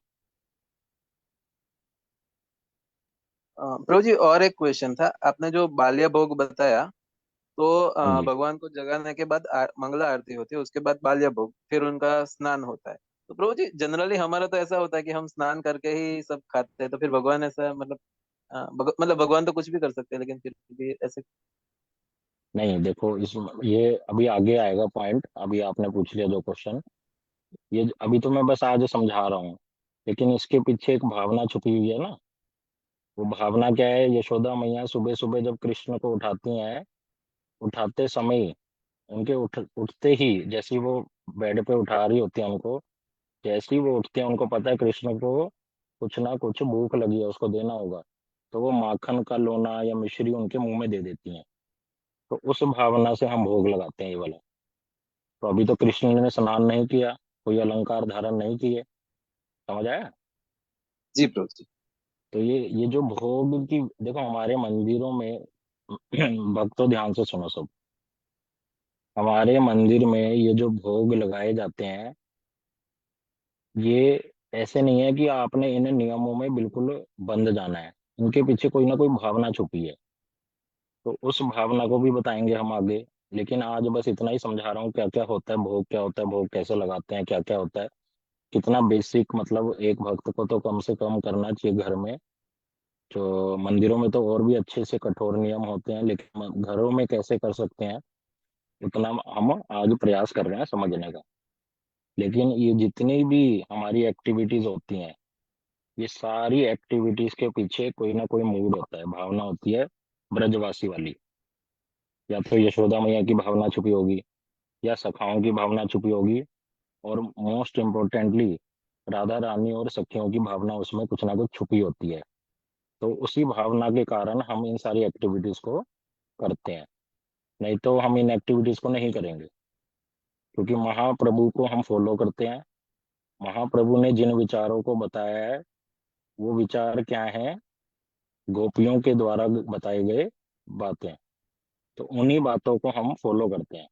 प्रभु जी और एक क्वेश्चन था, आपने जो बाल्य भोग बताया, तो हाँ जी। भगवान को जगाने के बाद मंगला आरती होती है, उसके बाद बाल्य भोग, फिर उनका स्नान होता है। तो प्रभु जी जनरली हमारा तो ऐसा होता है कि हम स्नान करके ही सब खाते हैं, तो फिर भगवान ऐसा मतलब मतलब भगवान तो कुछ भी कर सकते हैं, लेकिन फिर भी ऐसे। नहीं देखो, इस ये अभी आगे आएगा पॉइंट, अभी आपने पूछ लिया जो क्वेश्चन, ये अभी तो मैं बस आज समझा रहा हूँ, लेकिन इसके पीछे एक भावना छुपी हुई है ना। वो भावना क्या है? यशोदा मैया सुबह सुबह जब कृष्ण को उठाती हैं, उठाते समय ही, उनके उठते ही, जैसे ही वो बेड पे उठा रही होती है उनको, जैसे ही वो उठते हैं उनको पता है कृष्ण को कुछ ना कुछ भूख लगी है, उसको देना होगा। तो वो माखन का लोना या मिश्री उनके मुंह में दे देती हैं। तो उस भावना से हम भोग लगाते हैं ये वाला। तो अभी तो कृष्ण ने स्नान नहीं किया, कोई अलंकार धारण नहीं किए, समझ आया? जी प्रभु जी। तो ये जो भोग की, देखो हमारे मंदिरों में भक्तों ध्यान से सुनो सब, हमारे मंदिर में ये जो भोग लगाए जाते हैं, ये ऐसे नहीं है कि आपने इन नियमों में बिल्कुल बंद जाना है। इनके पीछे कोई ना कोई भावना छुपी है, तो उस भावना को भी बताएंगे हम आगे। लेकिन आज बस इतना ही समझा रहा हूँ क्या क्या होता है भोग, क्या होता है भोग, कैसे लगाते हैं, क्या क्या होता है, कितना बेसिक, मतलब एक भक्त को तो कम से कम करना चाहिए घर में। जो मंदिरों में तो और भी अच्छे से कठोर नियम होते हैं, लेकिन घरों में कैसे कर सकते हैं, उतना हम आज प्रयास कर रहे हैं समझने का। लेकिन ये जितनी भी हमारी एक्टिविटीज होती हैं, ये सारी एक्टिविटीज के पीछे कोई ना कोई मूड होता है, भावना होती है ब्रजवासी वाली। या तो यशोदा मैया की भावना छुपी होगी, या सखाओं की भावना छुपी होगी, और मोस्ट इम्पोर्टेंटली राधा रानी और सखियों की भावना उसमें कुछ ना कुछ छुपी होती है। तो उसी भावना के कारण हम इन सारी एक्टिविटीज को करते हैं। नहीं तो हम इन एक्टिविटीज को नहीं करेंगे, क्योंकि महाप्रभु को हम फॉलो करते हैं। महाप्रभु ने जिन विचारों को बताया है, वो विचार क्या हैं? गोपियों के द्वारा बताए गए बातें। तो उन्हीं बातों को हम फॉलो करते हैं।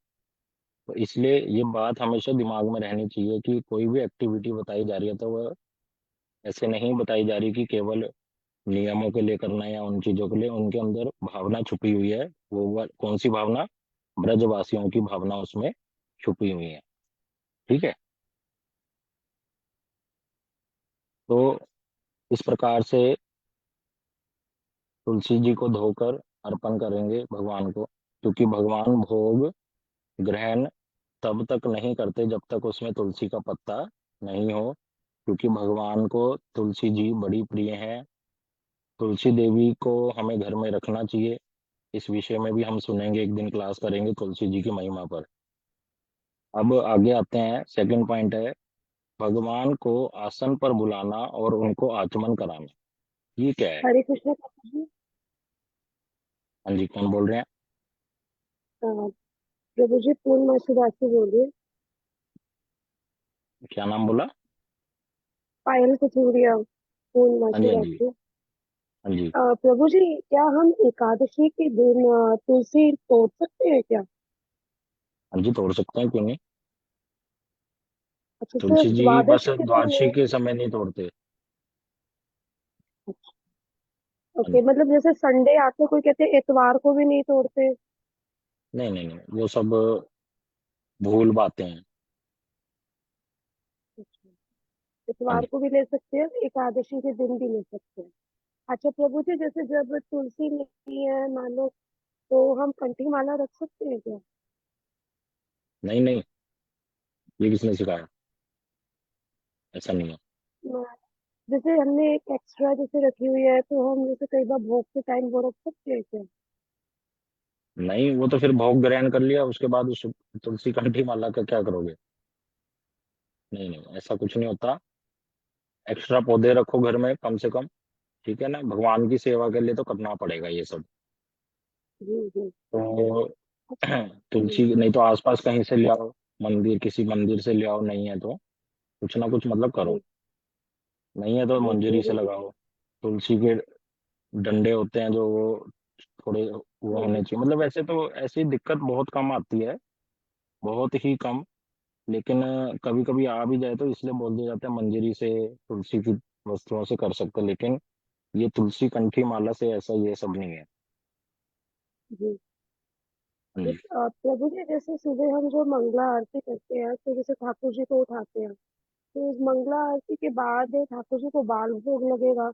तो इसलिए ये बात हमेशा दिमाग में रहनी चाहिए कि कोई भी एक्टिविटी बताई जा रही है तो वह ऐसे नहीं बताई जा रही कि केवल नियमों के लिए करना है या उन चीजों के लिए। उनके अंदर भावना छुपी हुई है। कौन सी भावना? ब्रजवासियों की भावना उसमें छुपी हुई है। ठीक है। तो इस प्रकार से तुलसी जी को धोकर अर्पण करेंगे भगवान को, क्योंकि भगवान भोग ग्रहण तब तक नहीं करते जब तक उसमें तुलसी का पत्ता नहीं हो, क्योंकि भगवान को तुलसी जी बड़ी प्रिय है। तुलसी देवी को हमें घर में रखना चाहिए। इस विषय में भी हम सुनेंगे, एक दिन क्लास करेंगे तुलसी जी की महिमा पर। अब आगे आते हैं। सेकंड पॉइंट है भगवान को आसन पर बुलाना और उनको आचमन कराना। ये क्या है? हरे कृष्ण ठाकुर जी। हाँ जी, कौन बोल रहे हैं? प्रभु जी पूर्णमासी दास से बोल रही हूँ। क्या नाम बोला? पायल कचूरिया हाँ जी, पूर्णमासी हाँ दास जी, से। हाँ जी, प्रभु जी क्या हम एकादशी के दिन तुलसी तोड़ सकते हैं क्या? हाँ जी, तोड़ सकते हैं, क्यों नहीं। अच्छा, तुलसी सिर्फ जी बस द्वादशी के दिन द्वादशी के समय नहीं तोड़ते। हाँ ओके, जी। मतलब जैसे संडे आते कोई कहते हैं इतवार को भी नहीं तोड़ते। नहीं नहीं नहीं, वो सब भूल बातें हैं। अच्छा, हाँ इतवार जी। को भी ले सकते हैं, एकादशी के दिन भी ले सकते हैं। अच्छा प्रभु जी, जैसे जब तुलसी नहीं है मान लो, तो हम कंठी माला रख सकते हैं क्या? नहीं नहीं, ये किसने सिखाया? ऐसा नहीं है। अ, जैसे हमने एक एक्स्ट्रा जैसे रखी हुई है, तो हम जैसे कई बार भोग के टाइम वो रख सकते हैं क्या? नहीं, वो तो फिर भोग ग्रहण कर लिया, उसके बाद उस तुलसी कंठी माला का क्या करोगे? नहीं नहीं, ऐसा कुछ नहीं होता। एक्स्ट्रा पौधे रखो घर में कम से कम। ठीक है ना, भगवान की सेवा के लिए तो करना पड़ेगा ये सब। जी जी। तो अच्छा। जी तुलसी नहीं तो आसपास कहीं से ले आओ, मंदिर किसी मंदिर से ले आओ, नहीं है तो कुछ ना कुछ मतलब करो। जी नहीं है तो जी मंजरी से जी। लगाओ। तुलसी के डंडे होते हैं जो वो थोड़े वो होने जी चाहिए। मतलब वैसे तो ऐसी दिक्कत बहुत कम आती है, बहुत ही कम। लेकिन कभी कभी आ भी जाए तो इसलिए बोल दिया जाता है मंजरी से, तुलसी की वस्तुओं से कर सकते हैं। लेकिन ये तुलसी कंठी माला से ऐसा ये सब नहीं है। जी। हाँ जी। प्रभु जी जैसे सुबह हम जो मंगला आरती करते हैं, तो जैसे ठाकुर जी को उठाते हैं, तो उस मंगला आरती के बाद ठाकुर जी को बाल भोग लगेगा।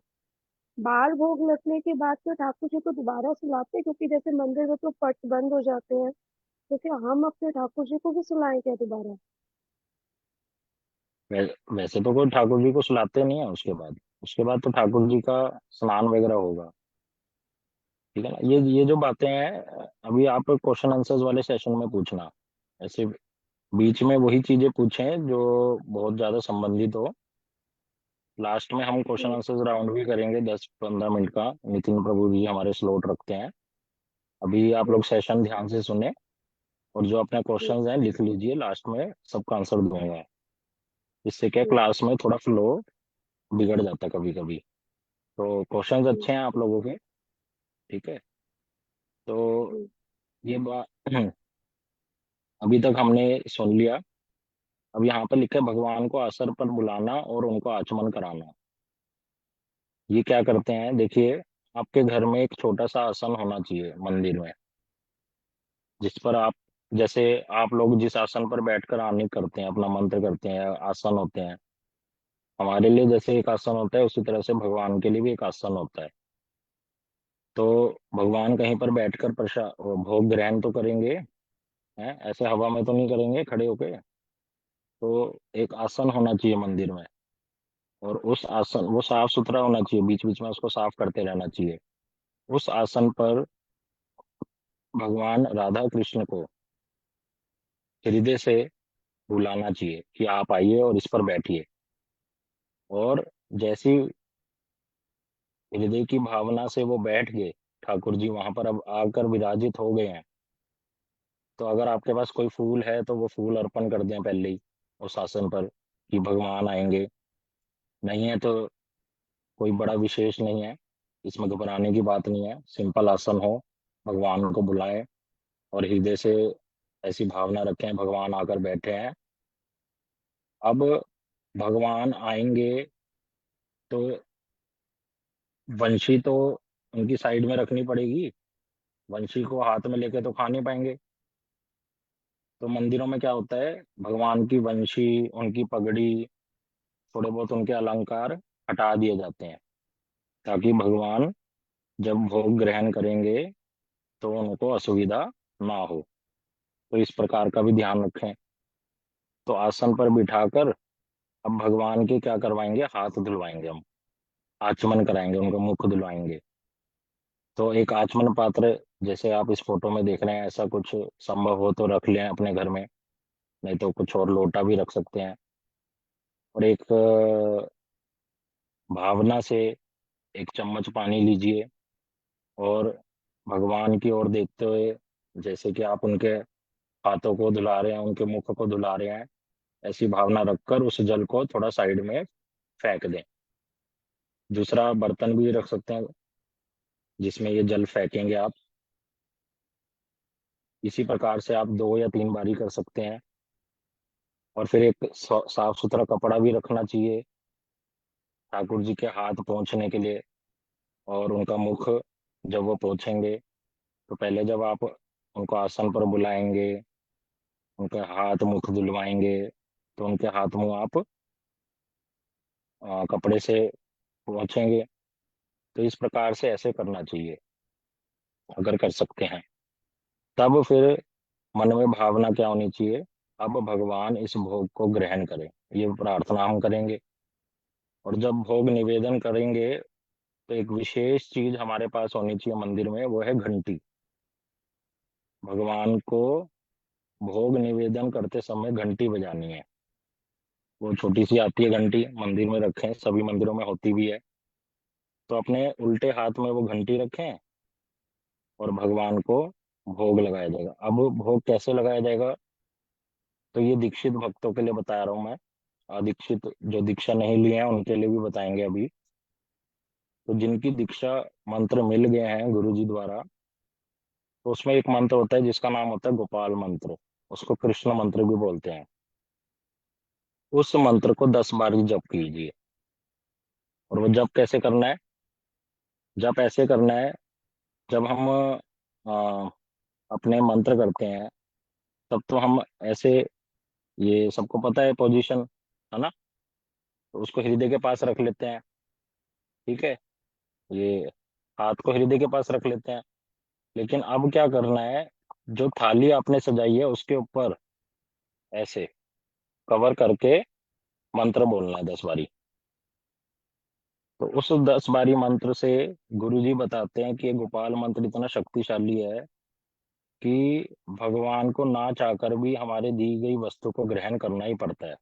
बाल भोग लगने के बाद फिर ठाकुर जी को दोबारा सुलाते हैं, क्योंकि जैसे मंदिर में तो पट बंद हो जाते हैं, तो क्या हम अपने ठाकुर जी को भी सुलाएं क्या दोबारा? वैसे तो कोई ठाकुर जी को सुलाते नहीं है उसके बाद तो ठाकुर जी का स्नान वगैरह होगा। ठीक है ना। ये जो बातें हैं अभी आप क्वेश्चन आंसर्स वाले सेशन में पूछना। ऐसे बीच में वही चीजें पूछें जो बहुत ज्यादा संबंधित हो। लास्ट में हम क्वेश्चन जी आंसर्स राउंड भी करेंगे 10-15 मिनट का। नितिन प्रभु जी हमारे स्लॉट रखते हैं। अभी आप जी लोग सेशन ध्यान से सुने और जो अपने जी क्वेश्चंस हैं लिख लीजिए, लास्ट में सबका आंसर दूंगा। इससे क्या जी क्लास में थोड़ा फ्लो बिगड़ जाता है कभी कभी। तो क्वेश्चंस जी अच्छे हैं आप लोगों के। ठीक है। तो जी ये बात अभी तक हमने सुन लिया। अब यहाँ पर लिखा है भगवान को आसन पर बुलाना और उनको आचमन कराना। ये क्या करते हैं देखिए। आपके घर में एक छोटा सा आसन होना चाहिए मंदिर में, जिस पर आप जैसे आप लोग जिस आसन पर बैठकर आनी करते हैं, अपना मंत्र करते हैं, आसन होते हैं। हमारे लिए जैसे एक आसन होता है, उसी तरह से भगवान के लिए भी एक आसन होता है। तो भगवान कहीं पर बैठकर प्रसाद भोग ग्रहण तो करेंगे, हैं ऐसे हवा में तो नहीं करेंगे खड़े होके। तो एक आसन होना चाहिए मंदिर में। और उस आसन वो साफ सुथरा होना चाहिए, बीच बीच में उसको साफ करते रहना चाहिए। उस आसन पर भगवान राधा कृष्ण को हृदय से बुलाना चाहिए कि आप आइए और इस पर बैठिए। और जैसी हृदय की भावना से वो बैठ गए, ठाकुर जी वहां पर अब आकर विराजित हो गए हैं, तो अगर आपके पास कोई फूल है तो वो फूल अर्पण कर दें पहले ही उस आसन पर कि भगवान आएंगे। नहीं है तो कोई बड़ा विशेष नहीं है, इसमें घबराने की बात नहीं है। सिंपल आसन हो, भगवान को बुलाएं और हृदय से ऐसी भावना रखें भगवान आकर बैठे हैं। अब भगवान आएंगे तो वंशी तो उनकी साइड में रखनी पड़ेगी, वंशी को हाथ में लेके तो खा नहीं पाएंगे। तो मंदिरों में क्या होता है, भगवान की वंशी, उनकी पगड़ी, थोड़े बहुत उनके अलंकार हटा दिए जाते हैं, ताकि भगवान जब भोग ग्रहण करेंगे तो उनको असुविधा ना हो। तो इस प्रकार का भी ध्यान रखें। तो आसन पर बिठाकर अब भगवान के क्या करवाएंगे, हाथ धुलवाएंगे हम, आचमन कराएंगे, उनका मुख धुलवाएंगे। तो एक आचमन पात्र, जैसे आप इस फोटो में देख रहे हैं, ऐसा कुछ संभव हो तो रख लें अपने घर में, नहीं तो कुछ और लोटा भी रख सकते हैं। और एक भावना से एक चम्मच पानी लीजिए और भगवान की ओर देखते हुए, जैसे कि आप उनके हाथों को धुला रहे हैं, उनके मुख को धुला रहे हैं, ऐसी भावना रखकर उस जल को थोड़ा साइड में फेंक दें। दूसरा बर्तन भी रख सकते हैं जिसमें ये जल फेंकेंगे आप। इसी प्रकार से आप 2 या 3 बारी कर सकते हैं। और फिर एक साफ सुथरा कपड़ा भी रखना चाहिए ठाकुर जी के हाथ पोंछने के लिए, और उनका मुख जब वो पोंछेंगे तो पहले जब आप उनको आसन पर बुलाएंगे, उनके हाथ मुख धुलवाएंगे, तो उनके हाथ मुंह आप कपड़े से पोंछेंगे। तो इस प्रकार से ऐसे करना चाहिए अगर कर सकते हैं। तब फिर मन में भावना क्या होनी चाहिए, अब भगवान इस भोग को ग्रहण करें, ये प्रार्थना हम करेंगे। और जब भोग निवेदन करेंगे तो एक विशेष चीज हमारे पास होनी चाहिए मंदिर में, वो है घंटी। भगवान को भोग निवेदन करते समय घंटी बजानी है। वो छोटी सी आती है घंटी, मंदिर में रखें, सभी मंदिरों में होती भी है। तो अपने उल्टे हाथ में वो घंटी रखें और भगवान को भोग लगाया जाएगा। अब भोग कैसे लगाया जाएगा, तो ये दीक्षित भक्तों के लिए बता रहा हूँ मैं। अदीक्षित जो दीक्षा नहीं लिए हैं उनके लिए भी बताएंगे अभी। तो जिनकी दीक्षा मंत्र मिल गए हैं गुरु जी द्वारा, तो उसमें एक मंत्र होता है जिसका नाम होता है गोपाल मंत्र, उसको कृष्ण मंत्र भी बोलते हैं। उस मंत्र को 10 बार जप कीजिए। और वो जप कैसे करना है, जप ऐसे करना है, जब हम अ, अपने मंत्र करते हैं तब तो हम ऐसे, ये सबको पता है पोजीशन, है ना। तो उसको हृदय के पास रख लेते हैं, ठीक है, ये हाथ को हृदय के पास रख लेते हैं। लेकिन अब क्या करना है, जो थाली आपने सजाई है उसके ऊपर ऐसे कवर करके मंत्र बोलना है 10 बारी। तो उस 10 बारी मंत्र से गुरु जी बताते हैं कि ये गोपाल मंत्र इतना शक्तिशाली है कि भगवान को ना चाहकर भी हमारे दी गई वस्तु को ग्रहण करना ही पड़ता है।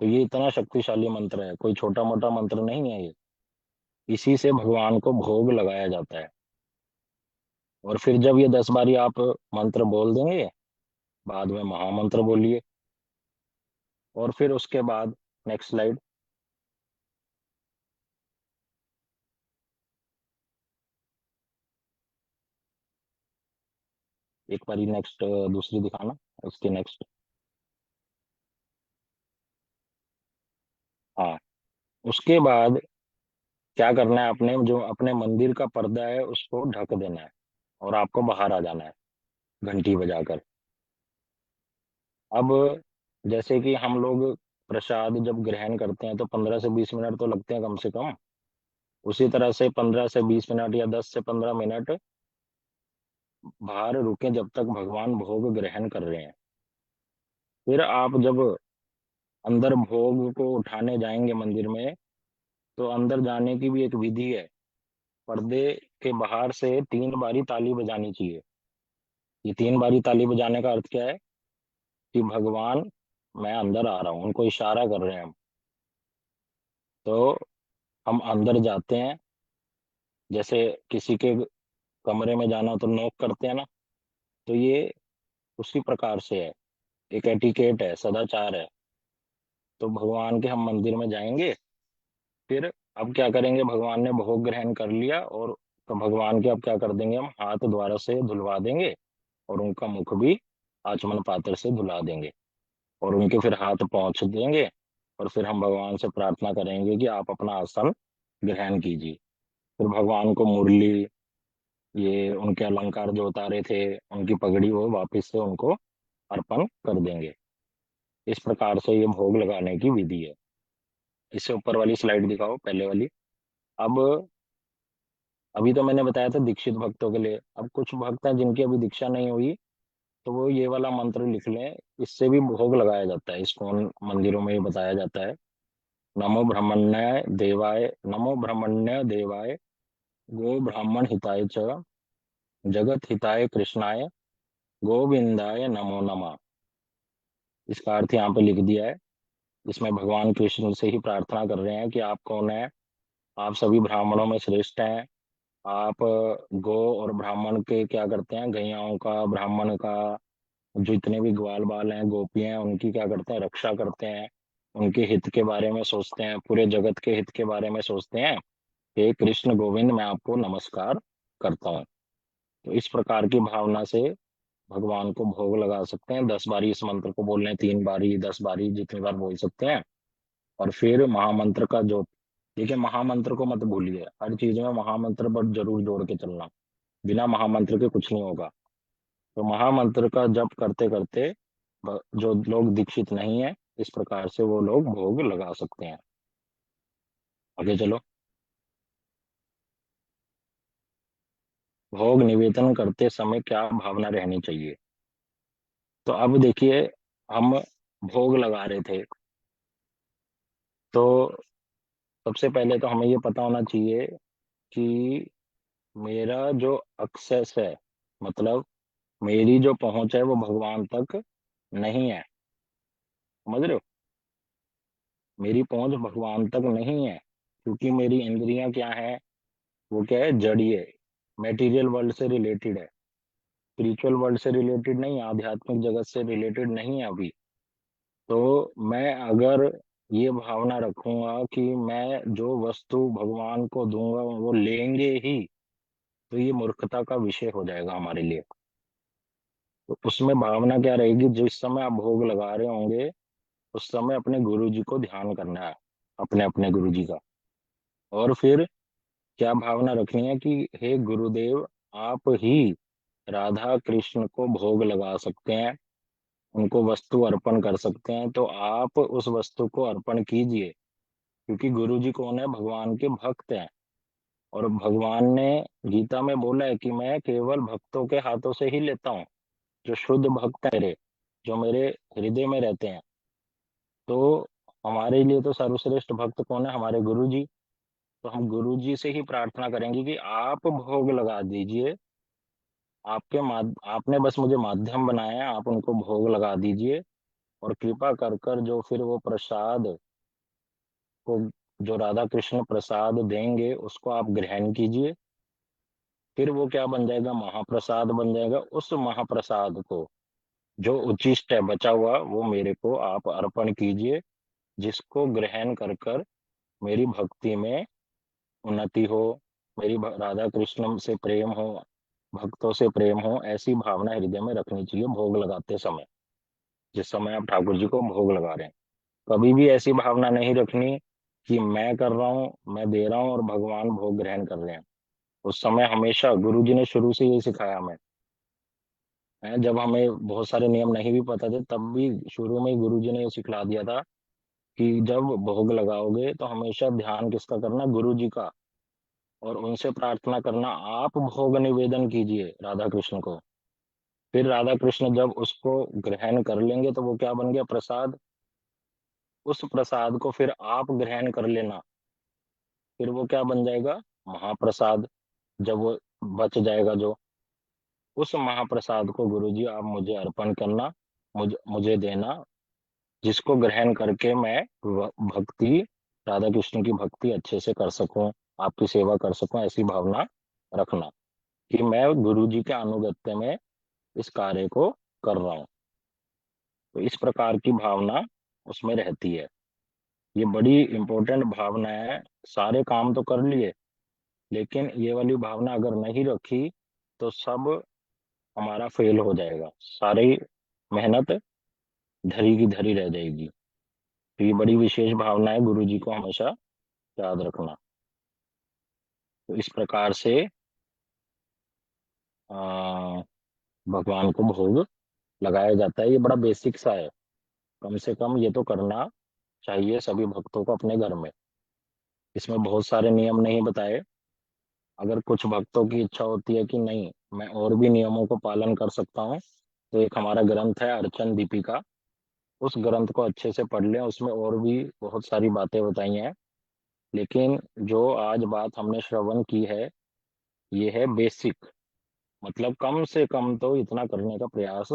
तो ये इतना शक्तिशाली मंत्र है, कोई छोटा मोटा मंत्र नहीं है ये। इसी से भगवान को भोग लगाया जाता है। और फिर जब ये 10 बारी आप मंत्र बोल देंगे, बाद में महामंत्र बोलिए। और फिर उसके बाद नेक्स्ट स्लाइड। एक बारी नेक्स्ट, दूसरी दिखाना, उसके नेक्स्ट। हाँ, उसके बाद क्या करना है, अपने जो अपने मंदिर का पर्दा है उसको ढक देना है और आपको बाहर आ जाना है घंटी बजाकर। अब जैसे कि हम लोग प्रसाद जब ग्रहण करते हैं तो 15 से 20 मिनट तो लगते हैं कम से कम। उसी तरह से 15 से 20 मिनट या 10 से 15 मिनट बाहर रुके जब तक भगवान भोग ग्रहण कर रहे हैं। फिर आप जब अंदर भोग को उठाने जाएंगे मंदिर में, तो अंदर जाने की भी एक विधि है। पर्दे के बाहर से 3 बारी ताली बजानी चाहिए। ये 3 बारी ताली बजाने का अर्थ क्या है, कि भगवान, मैं अंदर आ रहा हूँ, उनको इशारा कर रहे हैं हम। तो हम अंदर जाते हैं, जैसे किसी के कमरे में जाना तो नॉक करते हैं ना, तो ये उसी प्रकार से है, एक एटिकेट है, सदाचार है। तो भगवान के हम मंदिर में जाएंगे। फिर अब क्या करेंगे, भगवान ने भोग ग्रहण कर लिया और तो भगवान के अब क्या कर देंगे, हम हाथ द्वारा से धुलवा देंगे और उनका मुख भी आचमन पात्र से धुला देंगे और उनके फिर हाथ पहुंच देंगे। और फिर हम भगवान से प्रार्थना करेंगे कि आप अपना आसन ग्रहण कीजिए। फिर भगवान को मुरली, ये उनके अलंकार जो उतारे थे, उनकी पगड़ी, वो वापस से उनको अर्पण कर देंगे। इस प्रकार से ये भोग लगाने की विधि है। इससे ऊपर वाली स्लाइड दिखाओ, पहले वाली। अब अभी तो मैंने बताया था दीक्षित भक्तों के लिए। अब कुछ भक्त हैं जिनकी अभी दीक्षा नहीं हुई, तो वो ये वाला मंत्र लिख लें। इससे भी भोग लगाया जाता है, इस्कॉन मंदिरों में ये बताया जाता है। नमो ब्रह्मण्य देवाय गो ब्राह्मण हिताय च जगत हिताय कृष्णाय गोविंदाय नमो नमः। इसका अर्थ यहाँ पे लिख दिया है। इसमें भगवान कृष्ण से ही प्रार्थना कर रहे हैं कि आप कौन है, आप सभी ब्राह्मणों में श्रेष्ठ हैं। आप गो और ब्राह्मण के क्या करते हैं, गैयाओं का, ब्राह्मण का, जितने भी ग्वाल बाल हैं, गोपियां हैं, उनकी क्या करते हैं, रक्षा करते हैं। उनके हित के बारे में सोचते हैं, पूरे जगत के हित के बारे में सोचते हैं। हे कृष्ण गोविंद, मैं आपको नमस्कार करता हूँ। तो इस प्रकार की भावना से भगवान को भोग लगा सकते हैं। 10 बारी इस मंत्र को बोल लें, 3 बारी, 10 बारी, जितनी बार बोल सकते हैं। और फिर महामंत्र का जो, देखिए महामंत्र को मत भूलिए, हर चीज में महामंत्र पर जरूर जोड़ के चलना। बिना महामंत्र के कुछ नहीं होगा। तो महामंत्र का जप करते करते जो लोग दीक्षित नहीं है, इस प्रकार से वो लोग भोग लगा सकते हैं। आगे चलो। भोग निवेदन करते समय क्या भावना रहनी चाहिए? तो अब देखिए, हम भोग लगा रहे थे, तो सबसे पहले तो हमें ये पता होना चाहिए कि मेरा जो एक्सेस है, मतलब मेरी जो पहुंच है, वो भगवान तक नहीं है। समझ रहे हो? मेरी पहुंच भगवान तक नहीं है, क्योंकि मेरी इंद्रियां क्या है, वो क्या है, जड़ीय, मेटीरियल वर्ल्ड से रिलेटेड है, स्पिरिचुअल वर्ल्ड से रिलेटेड नहीं, आध्यात्मिक जगत से रिलेटेड नहीं है अभी। तो मैं अगर ये भावना रखूंगा कि मैं जो वस्तु भगवान को दूंगा वो लेंगे ही, तो ये मूर्खता का विषय हो जाएगा हमारे लिए। तो उसमें भावना क्या रहेगी, जिस समय आप भोग लगा रहे होंगे उस समय अपने गुरु जी को ध्यान करना है, अपने अपने गुरु जी का। और फिर क्या भावना रखनी है कि हे गुरुदेव, आप ही राधा कृष्ण को भोग लगा सकते हैं, उनको वस्तु अर्पण कर सकते हैं। तो आप उस वस्तु को अर्पण कीजिए, क्योंकि गुरु जी कौन है, भगवान के भक्त हैं। और भगवान ने गीता में बोला है कि मैं केवल भक्तों के हाथों से ही लेता हूँ, जो शुद्ध भक्त है मेरे, जो मेरे हृदय में रहते हैं। तो हमारे लिए तो सर्वश्रेष्ठ भक्त कौन है, हमारे गुरु जी। तो हम गुरु जी से ही प्रार्थना करेंगे कि आप भोग लगा दीजिए। आपने बस मुझे माध्यम बनाया है, आप उनको भोग लगा दीजिए। और कृपा कर कर जो फिर वो प्रसाद को, जो राधा कृष्ण प्रसाद देंगे, उसको आप ग्रहण कीजिए। फिर वो क्या बन जाएगा, महाप्रसाद बन जाएगा। उस महाप्रसाद को, जो उचिष्ट है बचा हुआ, वो मेरे को आप अर्पण कीजिए, जिसको ग्रहण कर कर मेरी भक्ति में उन्नति हो, मेरी राधा कृष्ण से प्रेम हो, भक्तों से प्रेम हो। ऐसी भावना हृदय में रखनी चाहिए भोग लगाते समय, जिस समय आप ठाकुर जी को भोग लगा रहे हैं। कभी भी ऐसी भावना नहीं रखनी कि मैं कर रहा हूँ, मैं दे रहा हूँ और भगवान भोग ग्रहण कर रहे हैं। उस समय हमेशा गुरु जी ने शुरू से ये सिखाया हमें, है, जब हमें बहुत सारे नियम नहीं भी पता थे, तब भी शुरू में ही गुरु जी ने ये सिखला दिया था कि जब भोग लगाओगे तो हमेशा ध्यान किसका करना, गुरु जी का। और उनसे प्रार्थना करना, आप भोग निवेदन कीजिए राधा कृष्ण को। फिर राधा कृष्ण जब उसको ग्रहण कर लेंगे तो वो क्या बन गया, प्रसाद। उस प्रसाद को फिर आप ग्रहण कर लेना, फिर वो क्या बन जाएगा, महाप्रसाद। जब वो बच जाएगा जो, उस महाप्रसाद को गुरु जी आप मुझे अर्पण करना, मुझे देना, जिसको ग्रहण करके मैं भक्ति, राधा कृष्ण की भक्ति अच्छे से कर सकूं, आपकी सेवा कर सकूं। ऐसी भावना रखना कि मैं गुरु जी के अनुगत्य में इस कार्य को कर रहा हूँ। तो इस प्रकार की भावना उसमें रहती है। ये बड़ी इंपॉर्टेंट भावना है। सारे काम तो कर लिए, लेकिन ये वाली भावना अगर नहीं रखी तो सब हमारा फेल हो जाएगा, सारी मेहनत धरी की धरी रह जाएगी। तो ये बड़ी विशेष भावना है, गुरु जी को हमेशा याद रखना। तो इस प्रकार से आ, भगवान को भोग लगाया जाता है। ये बड़ा बेसिक सा है, कम से कम ये तो करना चाहिए सभी भक्तों को अपने घर में। इसमें बहुत सारे नियम नहीं बताए। अगर कुछ भक्तों की इच्छा होती है कि नहीं, मैं और भी नियमों को पालन कर सकता हूँ, तो एक हमारा ग्रंथ है अर्चन दीपिका, उस ग्रंथ को अच्छे से पढ़ लें। उसमें और भी बहुत सारी बातें बताई हैं, लेकिन जो आज बात हमने श्रवण की है, ये है बेसिक। मतलब कम से कम तो इतना करने का प्रयास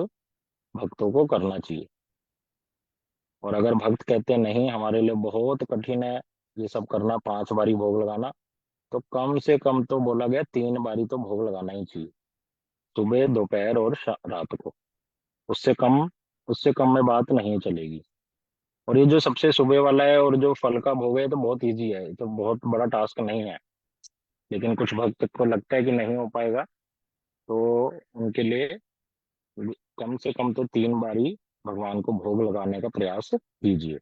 भक्तों को करना चाहिए। और अगर भक्त कहते हैं नहीं हमारे लिए बहुत कठिन है ये सब करना, 5 बारी भोग लगाना, तो कम से कम तो बोला गया 3 बारी तो भोग लगाना ही चाहिए, सुबह दोपहर और रात को। उससे कम, उससे कम में बात नहीं चलेगी। और ये जो सबसे सुबह वाला है और जो फल का भोग है, तो बहुत इजी है, ये तो बहुत बड़ा टास्क नहीं है। लेकिन कुछ भक्त को लगता है कि नहीं हो पाएगा, तो उनके लिए कम से कम तो 3 बारी भगवान को भोग लगाने का प्रयास कीजिए।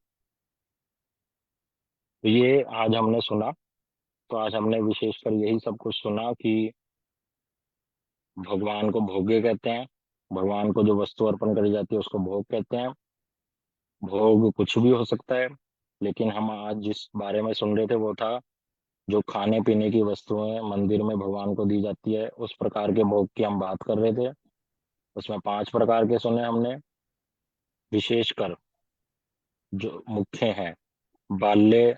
तो ये आज हमने सुना। तो आज हमने विशेषकर यही सब कुछ सुना कि भगवान को भोगे कहते हैं, भगवान को जो वस्तु अर्पण करी जाती है उसको भोग कहते हैं। भोग कुछ भी हो सकता है, लेकिन हम आज जिस बारे में सुन रहे थे वो था जो खाने पीने की वस्तुएं मंदिर में भगवान को दी जाती है, उस प्रकार के भोग की हम बात कर रहे थे। उसमें 5 प्रकार के सुने हमने, विशेषकर जो मुख्य हैं। बाल्य,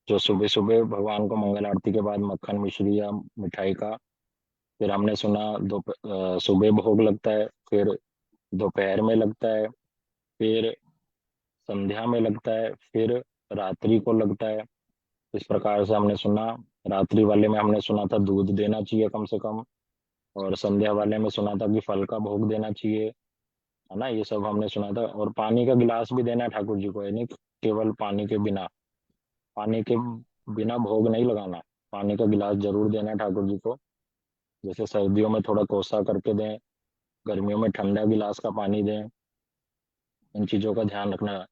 जो सुबह सुबह भगवान को मंगल आरती के बाद मक्खन मिश्री या मिठाई का। फिर हमने सुना सुबह भोग लगता है, फिर दोपहर में लगता है, फिर संध्या में लगता है, फिर रात्रि को लगता है। इस प्रकार से हमने सुना। रात्रि वाले में हमने सुना था दूध देना चाहिए कम से कम, और संध्या वाले में सुना था कि फल का भोग देना चाहिए, है ना। ये सब हमने सुना था। और पानी का गिलास भी देना है ठाकुर जी को, यानी केवल पानी के बिना, पानी के बिना भोग नहीं लगाना, पानी का गिलास जरूर देना है ठाकुर जी को। जैसे सर्दियों में थोड़ा कोसा करके दें, गर्मियों में ठंडा गिलास का पानी दें, इन चीजों का ध्यान रखना है।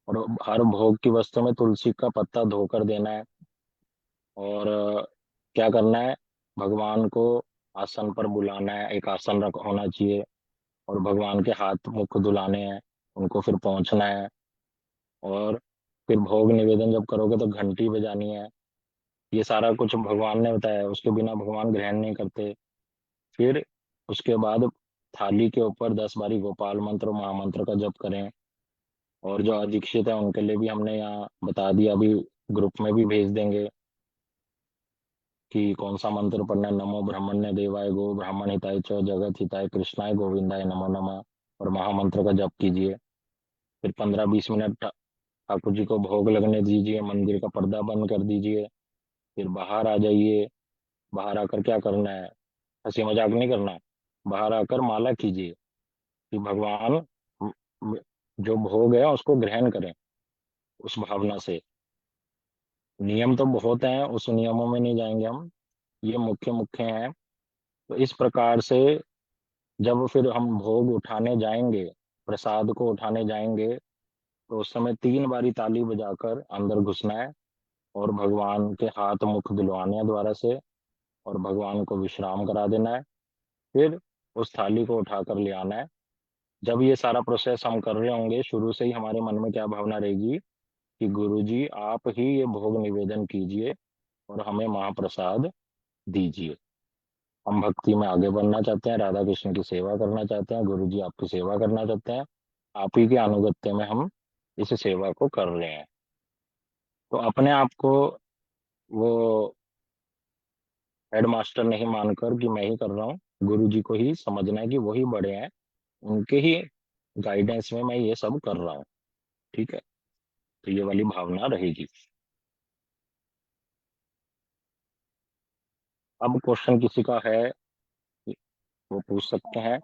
और हर भोग की वस्तु में तुलसी का पत्ता धोकर देना है। और क्या करना है, भगवान को आसन पर बुलाना है, एक आसन रख होना चाहिए, और भगवान के हाथ मुख धुलाने हैं, उनको फिर पहुंचना है। और फिर भोग निवेदन जब करोगे तो घंटी बजानी है। ये सारा कुछ भगवान ने बताया है, उसके बिना भगवान ग्रहण नहीं करते। फिर उसके बाद थाली के ऊपर 10 बारी गोपाल मंत्र और महामंत्र का जप करें। और जो अदीक्षित है उनके लिए भी हमने यहाँ बता दिया, अभी ग्रुप में भी भेज देंगे कि कौन सा मंत्र पढ़ना है। नमो ब्रह्मण्य देवाय गो ब्राह्मण हिताय च जगत हिताय कृष्णाय गोविंदाय नमो नमः, और महामंत्र का जप कीजिए। फिर 15-20 मिनट ठाकुर जी को भोग लगने दीजिए, मंदिर का पर्दा बंद कर दीजिए। फिर बाहर आ जाइए। बाहर आकर क्या करना है, हंसी मजाक नहीं करना। बाहर आकर माला कीजिए कि भगवान जो भोग है उसको ग्रहण करें, उस भावना से। नियम तो बहुत हैं, उस नियमों में नहीं जाएंगे हम, ये मुख्य मुख्य हैं। तो इस प्रकार से जब फिर हम भोग उठाने जाएंगे, प्रसाद को उठाने जाएंगे, तो उस समय 3 बारी ताली बजाकर अंदर घुसना है, और भगवान के हाथ मुख धुलवाने हैं द्वारा से, और भगवान को विश्राम करा देना है। फिर उस थाली को उठाकर ले आना है। जब ये सारा प्रोसेस हम कर रहे होंगे, शुरू से ही हमारे मन में क्या भावना रहेगी कि गुरु जी आप ही ये भोग निवेदन कीजिए और हमें महाप्रसाद दीजिए। हम भक्ति में आगे बढ़ना चाहते हैं, राधा कृष्ण की सेवा करना चाहते हैं, गुरु जी आपकी सेवा करना चाहते हैं। आप ही के अनुगत्य में हम इस सेवा को कर रहे हैं। तो अपने आप को वो हेड मास्टर नहीं मानकर कि मैं ही कर रहा हूँ, गुरु जी को ही समझना है कि वही बड़े हैं, उनके ही गाइडेंस में मैं ये सब कर रहा हूँ। ठीक है, तो ये वाली भावना रहेगी। अब क्वेश्चन किसी का है वो पूछ सकते हैं।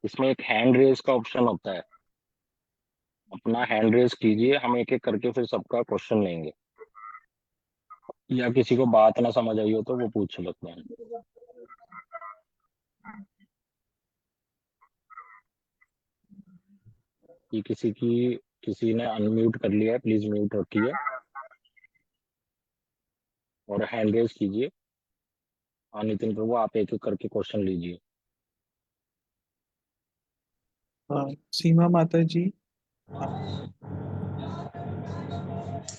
इसमें एक हैंड रेज का ऑप्शन होता है, अपना हैंड रेज कीजिए, हम एक एक करके फिर सबका क्वेश्चन लेंगे। या किसी को बात ना समझ आई हो तो वो पूछ सकते हैं। कि किसी ने अनम्यूट कर लिया है, प्लीज म्यूट रखिए और हैंड रेज कीजिए। हाँ नितिन प्रभु, आप एक एक करके क्वेश्चन लीजिए। सीमा माता जी, आप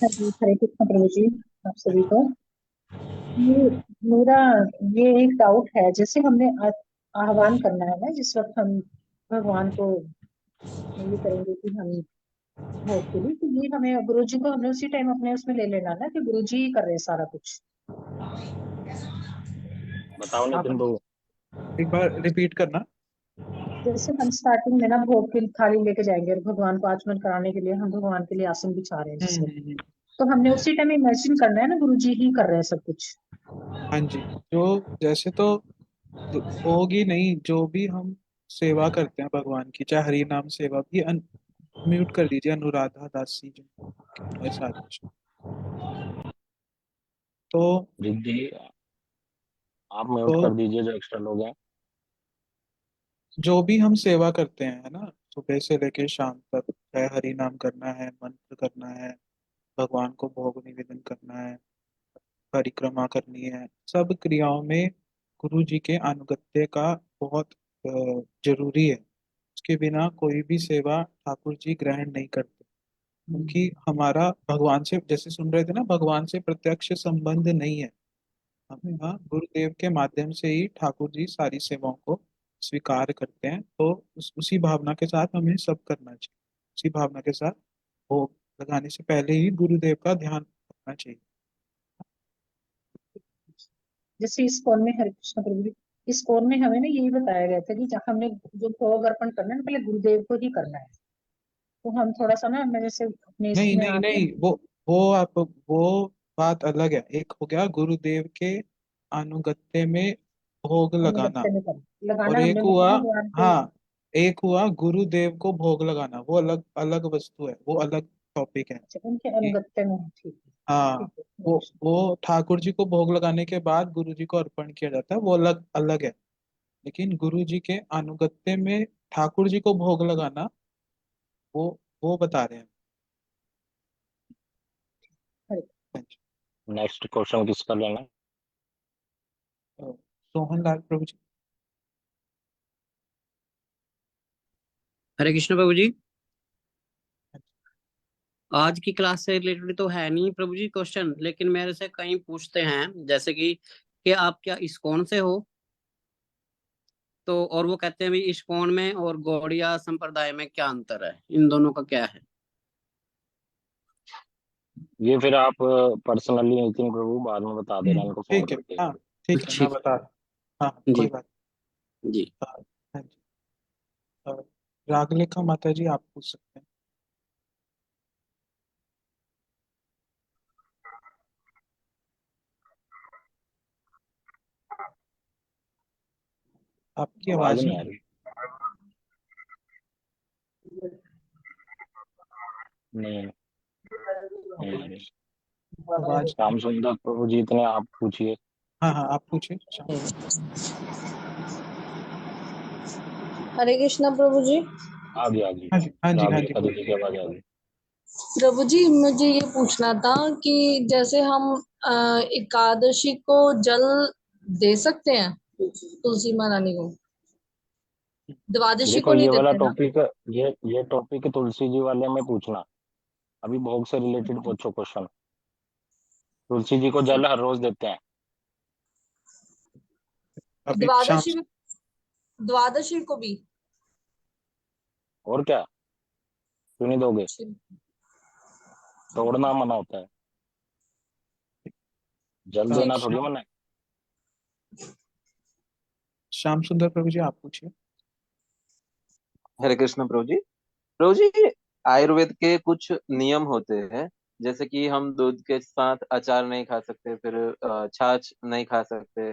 हाँ जी, हरे कृष्ण प्रभु जी, आप सभी को। ये मेरा ये एक डाउट है, जैसे हमने आह्वान करना है ना, जिस वक्त हम भगवान को ये करेंगे कि हम भोग के लिए, तो ये हमें गुरु जी को हमने उसी टाइम अपने उसमें ले लेना ना, कि गुरु जी ही कर रहे हैं सारा कुछ। बताओ आप नितिन प्रभु। एक बार रिपीट करना। जैसे हम स्टार्टिंग में ना भोग की थाली लेके जाएंगे और भगवान को आचमन कराने के लिए हम भगवान के लिए आसन बिछा रहे हैं जिस वक्त, हम्म। तो हमने उसी टाइम इमेजिन करना है ना गुरु जी ही कर रहे हैं सब कुछ। हाँ जी, जो जैसे तो होगी नहीं, जो भी हम सेवा करते हैं भगवान की, चाहे हरि नाम सेवा भी, म्यूट कर दीजिए अनुराधा दासी जो ऐसा कुछ। तो रिद्धि, आप म्यूट तो कर दीजिए जो एक्स्ट्रा लोग हैं। जो भी हम सेवा करते हैं, है ना, सुबह से लेके शाम तक, चाहे हरि नाम करना है, मंत्र करना है, भगवान को भोग निवेदन करना है, परिक्रमा करनी है, सब क्रियाओं में गुरु जी के अनुगत्य का बहुत जरूरी है। उसके बिना कोई भी सेवा ठाकुर जी ग्रहण नहीं करते, क्योंकि हमारा भगवान से, जैसे सुन रहे थे ना, भगवान से प्रत्यक्ष संबंध नहीं है। हम हाँ, गुरुदेव के माध्यम से ही ठाकुर जी सारी सेवाओं को स्वीकार करते हैं। तो उसी भावना के साथ हमें सब करना चाहिए। उसी भावना के साथ भोग लगाने से पहले ही गुरुदेव का ध्यान रखना चाहिए। जैसे इस कौन में, हरे कृष्ण प्रभु जी, इस कौन में हमें ना यही बताया गया था कि जहाँ हमने जो भोग अर्पण करना है ना, पहले गुरुदेव को ही करना है। तो हम थोड़ा सा ना, मैं जैसे अपने नहीं इसमें नहीं आके नहीं, वो बात अलग है। एक हो गया गुरुदेव के अनुगत्य में भोग लगाना, अनुगत्य में करना, लगाना और एक हमने हुआ, मतलब भगवान को। हाँ, एक हुआ गुरुदेव को भोग लगाना। वो अलग अलग वस्तु है, वो अलग टॉपिक है अच्छा, उनके कि अनुगत्य में है, ठीक है। हाँ, ठीक है, हरे वो कृष्ण। वो ठाकुर जी को भोग लगाने के बाद गुरु जी को अर्पण किया जाता है, वो अलग अलग है। लेकिन गुरु जी के अनुगत्य में ठाकुर जी को भोग लगाना, वो वो बता रहे हैं। हरे नेक्स्ट क्वेश्चन किसका लेना है? सोहन लाल प्रभु जी। हरे कृष्ण प्रभु जी। आज की क्लास से रिलेटेड तो है नहीं प्रभु जी क्वेश्चन, लेकिन मेरे से कहीं पूछते हैं, जैसे कि आप क्या इस्कॉन से हो? तो और वो कहते हैं भी इस्कॉन में और गौड़िया संप्रदाय में क्या अंतर है, इन दोनों का क्या है? ये फिर आप पर्सनली नितिन प्रभु बाद में बता देना इनको फोन ठीक है, करके। हाँ, ठीक है, मैं ठीक। बता रहा हूँ। हाँ, कोई जी। बात जी। नहीं। हाँ जी। अ, रागलेखा माता जी, आप पूछ सकते हैं। आपकी आवाज आवाज नहीं नहीं आ आ रही। नहीं, नहीं आ रही। आवाज। श्याम सुंदर प्रभु जी इतने आप पूछिए। हाँ हाँ, आप पूछिए। हरे कृष्णा प्रभु जी। आ गई, आ गई। हाँ जी, हाँ जी, हाँ जी, रागले बोलिए। दीदी की आवाज आ गई। प्रभु जी, मुझे ये पूछना था कि जैसे हम एकादशी को जल दे सकते हैं तुलसी महारानी को, द्वादशी देखो को नहीं ये वाला देते ना? टॉपिक, ये टॉपिक तुलसी जी वाले में पूछना। अभी भोग से रिलेटेड पूछो क्वेश्चन। तुलसी जी को जल हर रोज देते हैं। अभी शाम। द्वादशी द्वादशी को भी? और क्या, क्यों नहीं दोगे? तोड़ना मना होता है, जल अ, देना थोड़ी श्याम मना है। श्याम सुंदर प्रभु जी, आप पूछिए। हरे कृष्ण प्रभु जी। प्रभु जी, आयुर्वेद के कुछ नियम होते हैं, जैसे कि हम दूध के साथ अचार नहीं खा सकते, फिर छाछ नहीं खा सकते,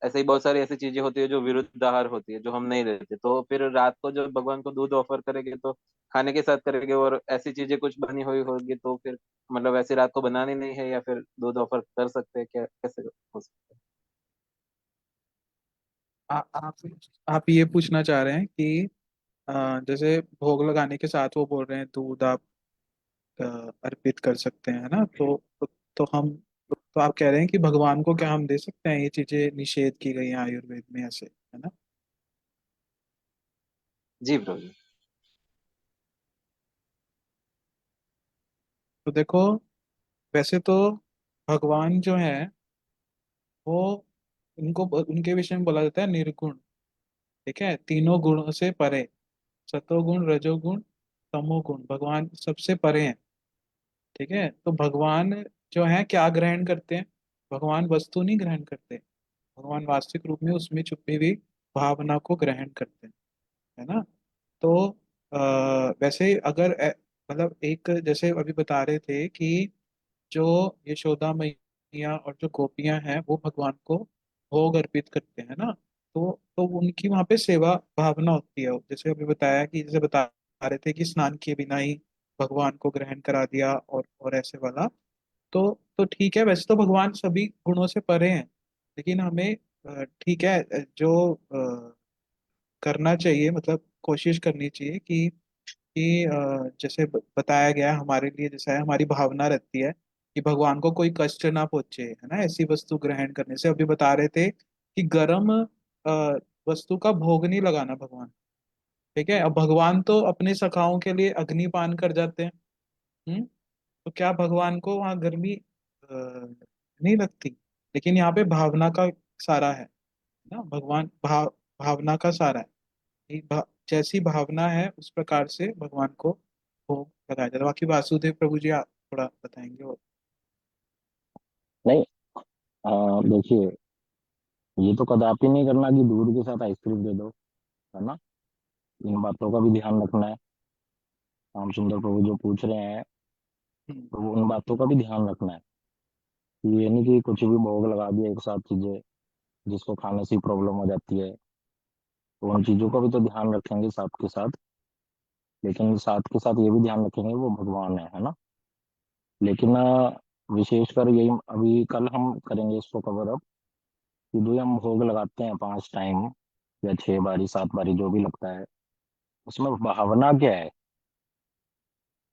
ऐसे ही बहुत सारी ऐसी चीजें होती है जो विरुद्ध आहार होती है, जो हम नहीं लेते, तो फिर रात को जब भगवान को दूध ऑफर करेंगे तो खाने के साथ करेंगे, और ऐसी चीजें कुछ बनी हुई होगी तो फिर मतलब ऐसी रात को बनानी नहीं है, या फिर दूध ऑफर कर सकते हैं क्या, कैसे हो सकता है? आप आप ये पूछना चाह रहे हैं कि जैसे भोग लगाने के साथ वो बोल रहे हैं दूध आप अ, अर्पित कर सकते हैं, है ना? तो हम तो आप कह रहे हैं कि भगवान को क्या हम दे सकते हैं? ये चीजें निषेध की गई हैं आयुर्वेद में, ऐसे, है ना? जी प्रभु जी। तो देखो, वैसे तो भगवान जो है वो, उनको उनके विषय में बोला जाता है निर्गुण। ठीक है, तीनों गुणों से परे, सतोगुण, रजोगुण, तमोगुण, भगवान सबसे परे हैं। ठीक है, तो भगवान जो है क्या ग्रहण करते हैं? भगवान वस्तु नहीं ग्रहण करते। भगवान वास्तविक रूप में उसमें छुपी हुई भावना को ग्रहण करते हैं, है ना? तो वैसे अगर मतलब एक जैसे अभी बता रहे थे कि जो यशोदा मैया और जो गोपियां हैं वो भगवान को भोग अर्पित करते हैं ना, तो उनकी वहां पे सेवा भावना होती है। जैसे अभी बताया कि जैसे बता रहे थे कि स्नान किए बिना ही भगवान को ग्रहण करा दिया, और ऐसे वाला। तो ठीक है, वैसे तो भगवान सभी गुणों से परे हैं, लेकिन हमें ठीक है, जो करना चाहिए, मतलब कोशिश करनी चाहिए कि जैसे बताया गया है, हमारे लिए जैसा है हमारी भावना रहती है कि भगवान को कोई कष्ट ना पहुंचे, है ना, ऐसी वस्तु ग्रहण करने से। अभी बता रहे थे कि गर्म वस्तु का भोग नहीं लगाना भगवान। ठीक है, अब भगवान तो अपने सखाओं के लिए अग्निपान कर जाते हैं। हम्म, तो क्या भगवान को वहाँ गर्मी नहीं लगती? लेकिन यहाँ पे भावना का सारा है ना, भगवान भावना का सारा है। जैसी भावना है उस प्रकार से भगवान को भोग लगाया जाता है। बाकी वासुदेव प्रभु जी आप थोड़ा बताएंगे और। नहीं, देखिए, ये तो कदापि नहीं करना कि दूध के साथ आइसक्रीम दे दो, है ना। इन बातों का भी ध्यान रखना है। राम सुंदर प्रभु जो पूछ रहे हैं, हम्म, तो वो उन बातों का भी ध्यान रखना है कि ये नहीं कि कुछ भी भोग लगा दिया एक साथ चीजें, जिसको खाने से प्रॉब्लम हो जाती है। तो उन चीजों का भी तो ध्यान रखेंगे साथ के साथ, लेकिन साथ के साथ ये भी ध्यान रखेंगे वो भगवान है ना। लेकिन विशेषकर यही अभी कल हम करेंगे इसको कवर अप, कि जो हम भोग लगाते हैं 5 टाइम या 6 बारी 7 बारी जो भी लगता है, उसमें भावना क्या है,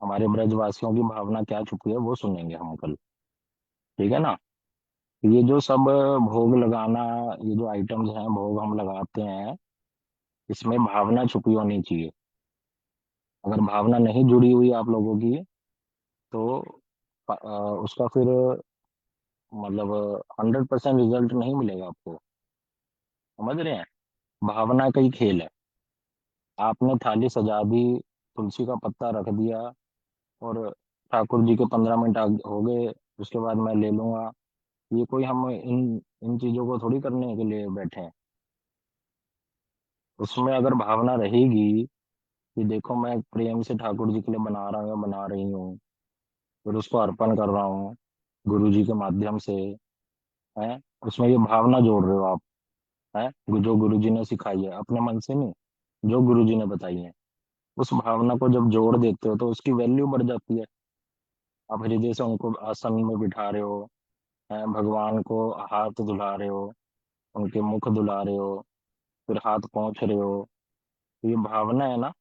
हमारे ब्रजवासियों की भावना क्या छुपी है, वो सुनेंगे हम कल। ठीक है ना। ये जो सब भोग लगाना, ये जो आइटम्स हैं भोग हम लगाते हैं, इसमें भावना छुपी होनी चाहिए। अगर भावना नहीं जुड़ी हुई आप लोगों की, तो उसका फिर मतलब 100% रिजल्ट नहीं मिलेगा आपको। समझ रहे हैं। भावना का ही खेल है। आपने थाली सजा दी, तुलसी का पत्ता रख दिया, और ठाकुर जी के 15 मिनट हो गए, उसके बाद मैं ले लूंगा। ये कोई हम इन इन चीजों को थोड़ी करने के लिए बैठे हैं। उसमें अगर भावना रहेगी कि देखो मैं प्रेम से ठाकुर जी के लिए बना रहा हूँ या बना रही हूँ, फिर उसको अर्पण कर रहा हूँ गुरु जी के माध्यम से, है, उसमें ये भावना जोड़ रहे हो आप, है, जो गुरु जी ने सिखाई है अपने मन से नहीं, जो गुरु जी ने बताई है, उस भावना को जब जोड़ देते हो तो उसकी वैल्यू बढ़ जाती है। आप हृदय से उनको आसन में बिठा रहे हो, है, भगवान को हाथ धुला रहे हो, उनके मुख धुला रहे हो, फिर हाथ पहुंच रहे हो। तो ये भावना है ना,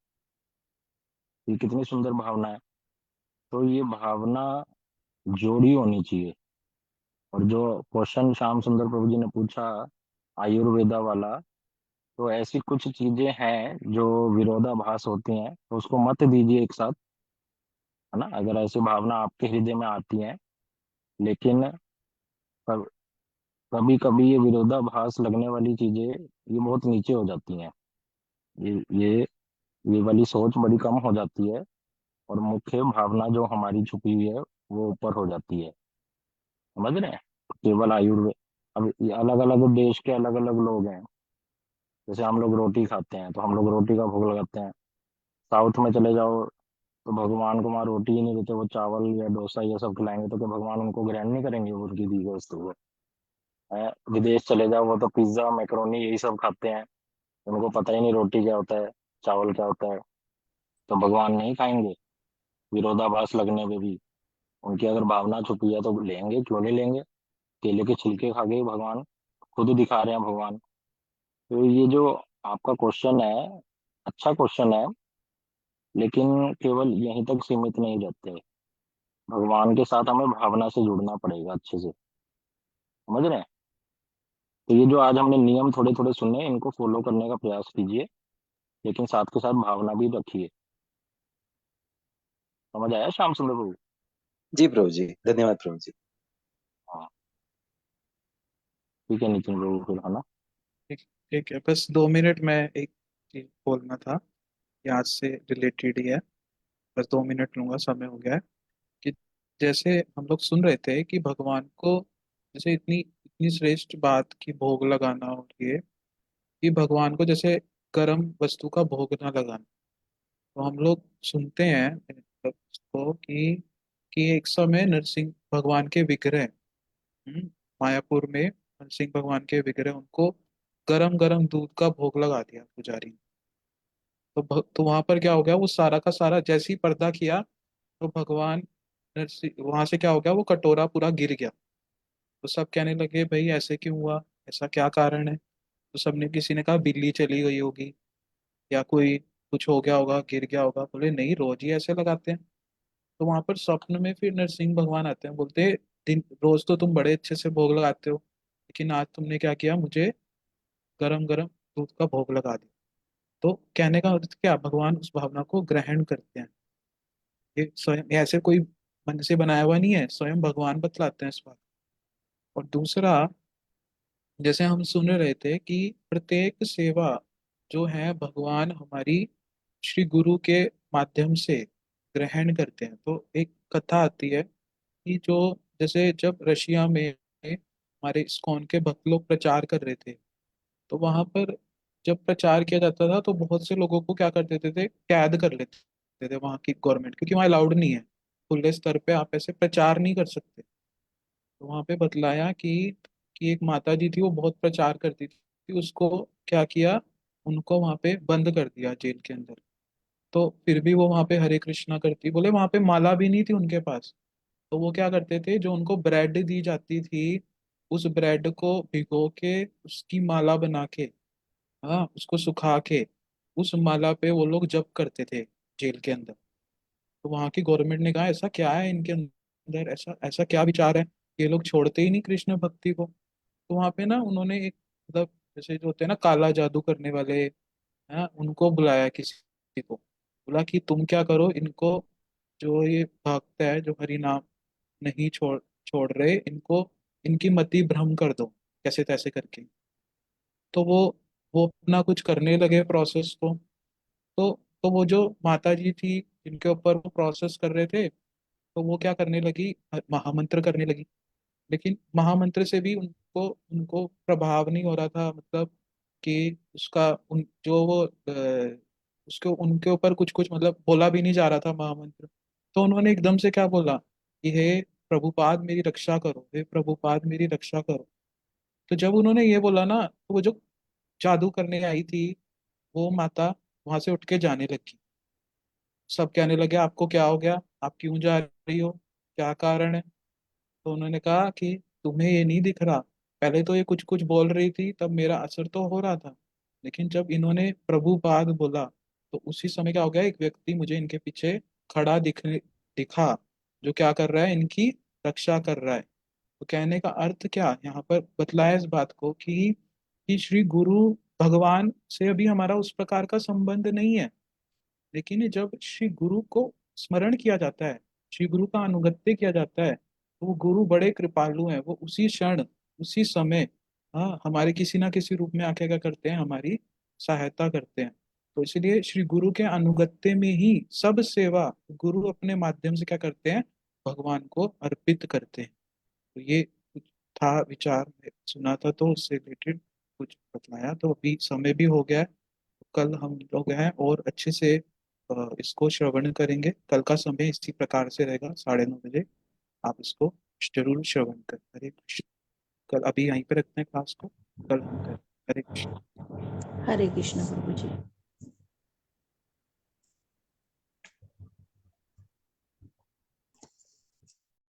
ये कितनी सुंदर भावना है। तो ये भावना जोड़ी होनी चाहिए। और जो क्वेश्चन श्याम सुंदर प्रभु जी ने पूछा आयुर्वेदा वाला, तो ऐसी कुछ चीजें हैं जो विरोधाभास होती हैं, तो उसको मत दीजिए एक साथ, है ना, अगर ऐसी भावना आपके हृदय में आती है। लेकिन कभी कभी ये विरोधाभास लगने वाली चीजें ये बहुत नीचे हो जाती हैं। ये ये ये वाली सोच बड़ी कम हो जाती है, और मुख्य भावना जो हमारी छुपी हुई है वो ऊपर हो जाती है। समझ रहे हैं। केवल आयुर्वेद, अब अलग अलग देश के अलग अलग लोग हैं। जैसे हम लोग रोटी खाते हैं तो हम लोग रोटी का भोग लगाते हैं। साउथ में चले जाओ तो भगवान को वहाँ रोटी ही नहीं देते, वो चावल या डोसा ये सब खिलाएंगे, तो क्या भगवान उनको ग्रहण नहीं करेंगे वो उनकी दी गई वस्तु को? विदेश चले जाओ, वो तो पिज्ज़ा मैकरोनी यही सब खाते हैं। उनको पता ही नहीं रोटी क्या होता है, चावल क्या होता है। तो भगवान नहीं खाएंगे? विरोधाभास लगने पे भी उनकी अगर भावना छुपी है तो लेंगे, क्यों नहीं लेंगे? केले के छिलके खा के भगवान खुद दिखा रहे हैं भगवान। तो ये जो आपका क्वेश्चन है, अच्छा क्वेश्चन है, लेकिन केवल यहीं तक सीमित नहीं रहते। भगवान के साथ हमें भावना से जुड़ना पड़ेगा अच्छे से, समझ रहे हैं? तो ये जो आज हमने नियम थोड़े थोड़े सुने, इनको फॉलो करने का प्रयास कीजिए, लेकिन साथ के साथ भावना भी रखिए। समझ आया श्याम सुंदर प्रभु? जी प्रभु जी, धन्यवाद प्रभु जी। हाँ, ठीक है नितिन प्रभु, फिर है ना? ठीक ठीक है, बस 2 मिनट में एक चीज बोलना था, कि आज से रिलेटेड ही है। बस 2 मिनट लूंगा, समय हो गया है। कि जैसे हम लोग सुन रहे थे कि भगवान को जैसे इतनी इतनी श्रेष्ठ बात की भोग लगाना, और ये कि भगवान को जैसे गर्म वस्तु का भोग ना लगाना। तो हम लोग सुनते हैं मतलब इसको कि एक समय नरसिंह भगवान के विग्रह, मायापुर में नरसिंह भगवान के विग्रह, उनको गरम गरम दूध का भोग लगा दिया पुजारी ने। तो वहां पर क्या हो गया, वो सारा का सारा जैसे ही पर्दा किया, तो भगवान नरसिंह वहां से क्या हो गया, वो कटोरा पूरा गिर गया। तो सब कहने लगे भाई ऐसे क्यों हुआ, ऐसा क्या कारण है। तो सबने, किसी ने कहा बिल्ली चली गई होगी, या कोई कुछ हो गया होगा, गिर गया होगा। बोले नहीं, रोज ही ऐसे लगाते हैं। तो वहां पर स्वप्न में फिर नरसिंह भगवान आते हैं, बोलते हैं, दिन रोज तो तुम बड़े अच्छे से भोग लगाते हो, लेकिन आज तुमने क्या किया, मुझे गरम गरम दूध का भोग लगा दिया। तो कहने का अर्थ क्या, भगवान उस भावना को ग्रहण करते हैं। ये स्वयं, ये ऐसे कोई मन से बनाया हुआ नहीं है, स्वयं भगवान बतलाते हैं इस बात। और दूसरा, जैसे हम सुन रहे थे कि प्रत्येक सेवा जो है भगवान हमारी श्री गुरु के माध्यम से ग्रहण करते हैं। तो एक कथा आती है कि जो, जैसे जब रशिया में हमारे इस्कॉन के भक्त लोग प्रचार कर रहे थे, तो वहां पर जब प्रचार किया जाता था तो बहुत से लोगों को क्या कर देते थे, कैद कर लेते थे वहां की गवर्नमेंट, क्योंकि वहां अलाउड नहीं है, खुले स्तर पे आप ऐसे प्रचार नहीं कर सकते। तो वहां पे बतलाया कि एक माता जी थी, वो बहुत प्रचार करती थी, उसको क्या किया, उनको वहां पे बंद कर दिया जेल के अंदर। तो फिर भी वो वहां पे हरे कृष्णा करती, बोले वहां पे माला भी नहीं थी उनके पास। तो वो क्या करते थे, जो उनको ब्रेड दी जाती थी, उस ब्रेड को भिगो के उसकी माला बना के, हाँ, उसको सुखा के उस माला पे वो लोग जप करते थे जेल के अंदर। तो वहां की गवर्नमेंट ने कहा ऐसा क्या है इनके अंदर, ऐसा ऐसा क्या विचार है, ये लोग छोड़ते ही नहीं कृष्ण भक्ति को। तो वहां पे ना उन्होंने एक, मतलब जैसे जो होते हैं ना काला जादू करने वाले, हैं, उनको बुलाया किसी को, बोला कि तुम क्या करो, इनको, जो ये भक्त है जो हरि नाम नहीं छोड़ रहे, इनको, इनकी मति भ्रम कर दो कैसे तैसे करके। तो वो अपना कुछ करने लगे प्रोसेस को। तो तो वो जो माता जी थी जिनके ऊपर वो प्रोसेस कर रहे थे, तो वो क्या करने लगी, महामंत्र करने लगी। लेकिन महामंत्र से भी उनको उनको प्रभाव नहीं हो रहा था, मतलब कि उसका उन जो वो उसके उनके ऊपर कुछ कुछ मतलब बोला भी नहीं जा रहा था महामंत्र। तो उन्होंने एकदम से क्या बोला कि हे प्रभुपाद मेरी रक्षा करो, हे प्रभुपाद मेरी रक्षा करो। तो जब उन्होंने ये बोला ना, तो वो जो जादू करने आई थी वो माता वहां से उठ के जाने लगी। सब कहने लगे आपको क्या हो गया, आप क्यों जा रही हो, क्या कारण है। तो उन्होंने कहा कि तुम्हें ये नहीं दिख रहा, पहले तो ये कुछ कुछ बोल रही थी तब मेरा असर तो हो रहा था, लेकिन जब इन्होंने प्रभुपाद बोला, तो उसी समय क्या हो गया, एक व्यक्ति मुझे इनके पीछे खड़ा दिखा, जो क्या कर रहा है, इनकी रक्षा कर रहा है। तो कहने का अर्थ क्या यहाँ पर बतलाया इस बात को कि श्री गुरु भगवान से अभी हमारा उस प्रकार का संबंध नहीं है, लेकिन जब श्री गुरु को स्मरण किया जाता है, श्री गुरु का अनुगत्य किया जाता है, तो वो गुरु बड़े कृपालु हैं, वो उसी क्षण, उसी समय, हाँ, हमारे किसी ना किसी रूप में आके क्या करते हैं, हमारी सहायता करते हैं। तो इसलिए श्री गुरु के अनुगत्य में ही सब सेवा गुरु अपने माध्यम से क्या करते हैं, भगवान को अर्पित करते हैं। तो ये कुछ था विचार, मैं सुना था तो उससे रिलेटेड कुछ बतलाया। तो अभी समय भी हो गया है, कल हम लोग हैं और अच्छे से इसको श्रवण करेंगे। कल का समय इसी प्रकार से रहेगा, 9:30 बजे। आप इसको जरूर श्रवण करें। हरे कृष्ण। कल अभी यहीं पे रखते हैं क्लास को, कल हम करें। हरे कृष्ण। हरे कृष्ण प्रभु जी।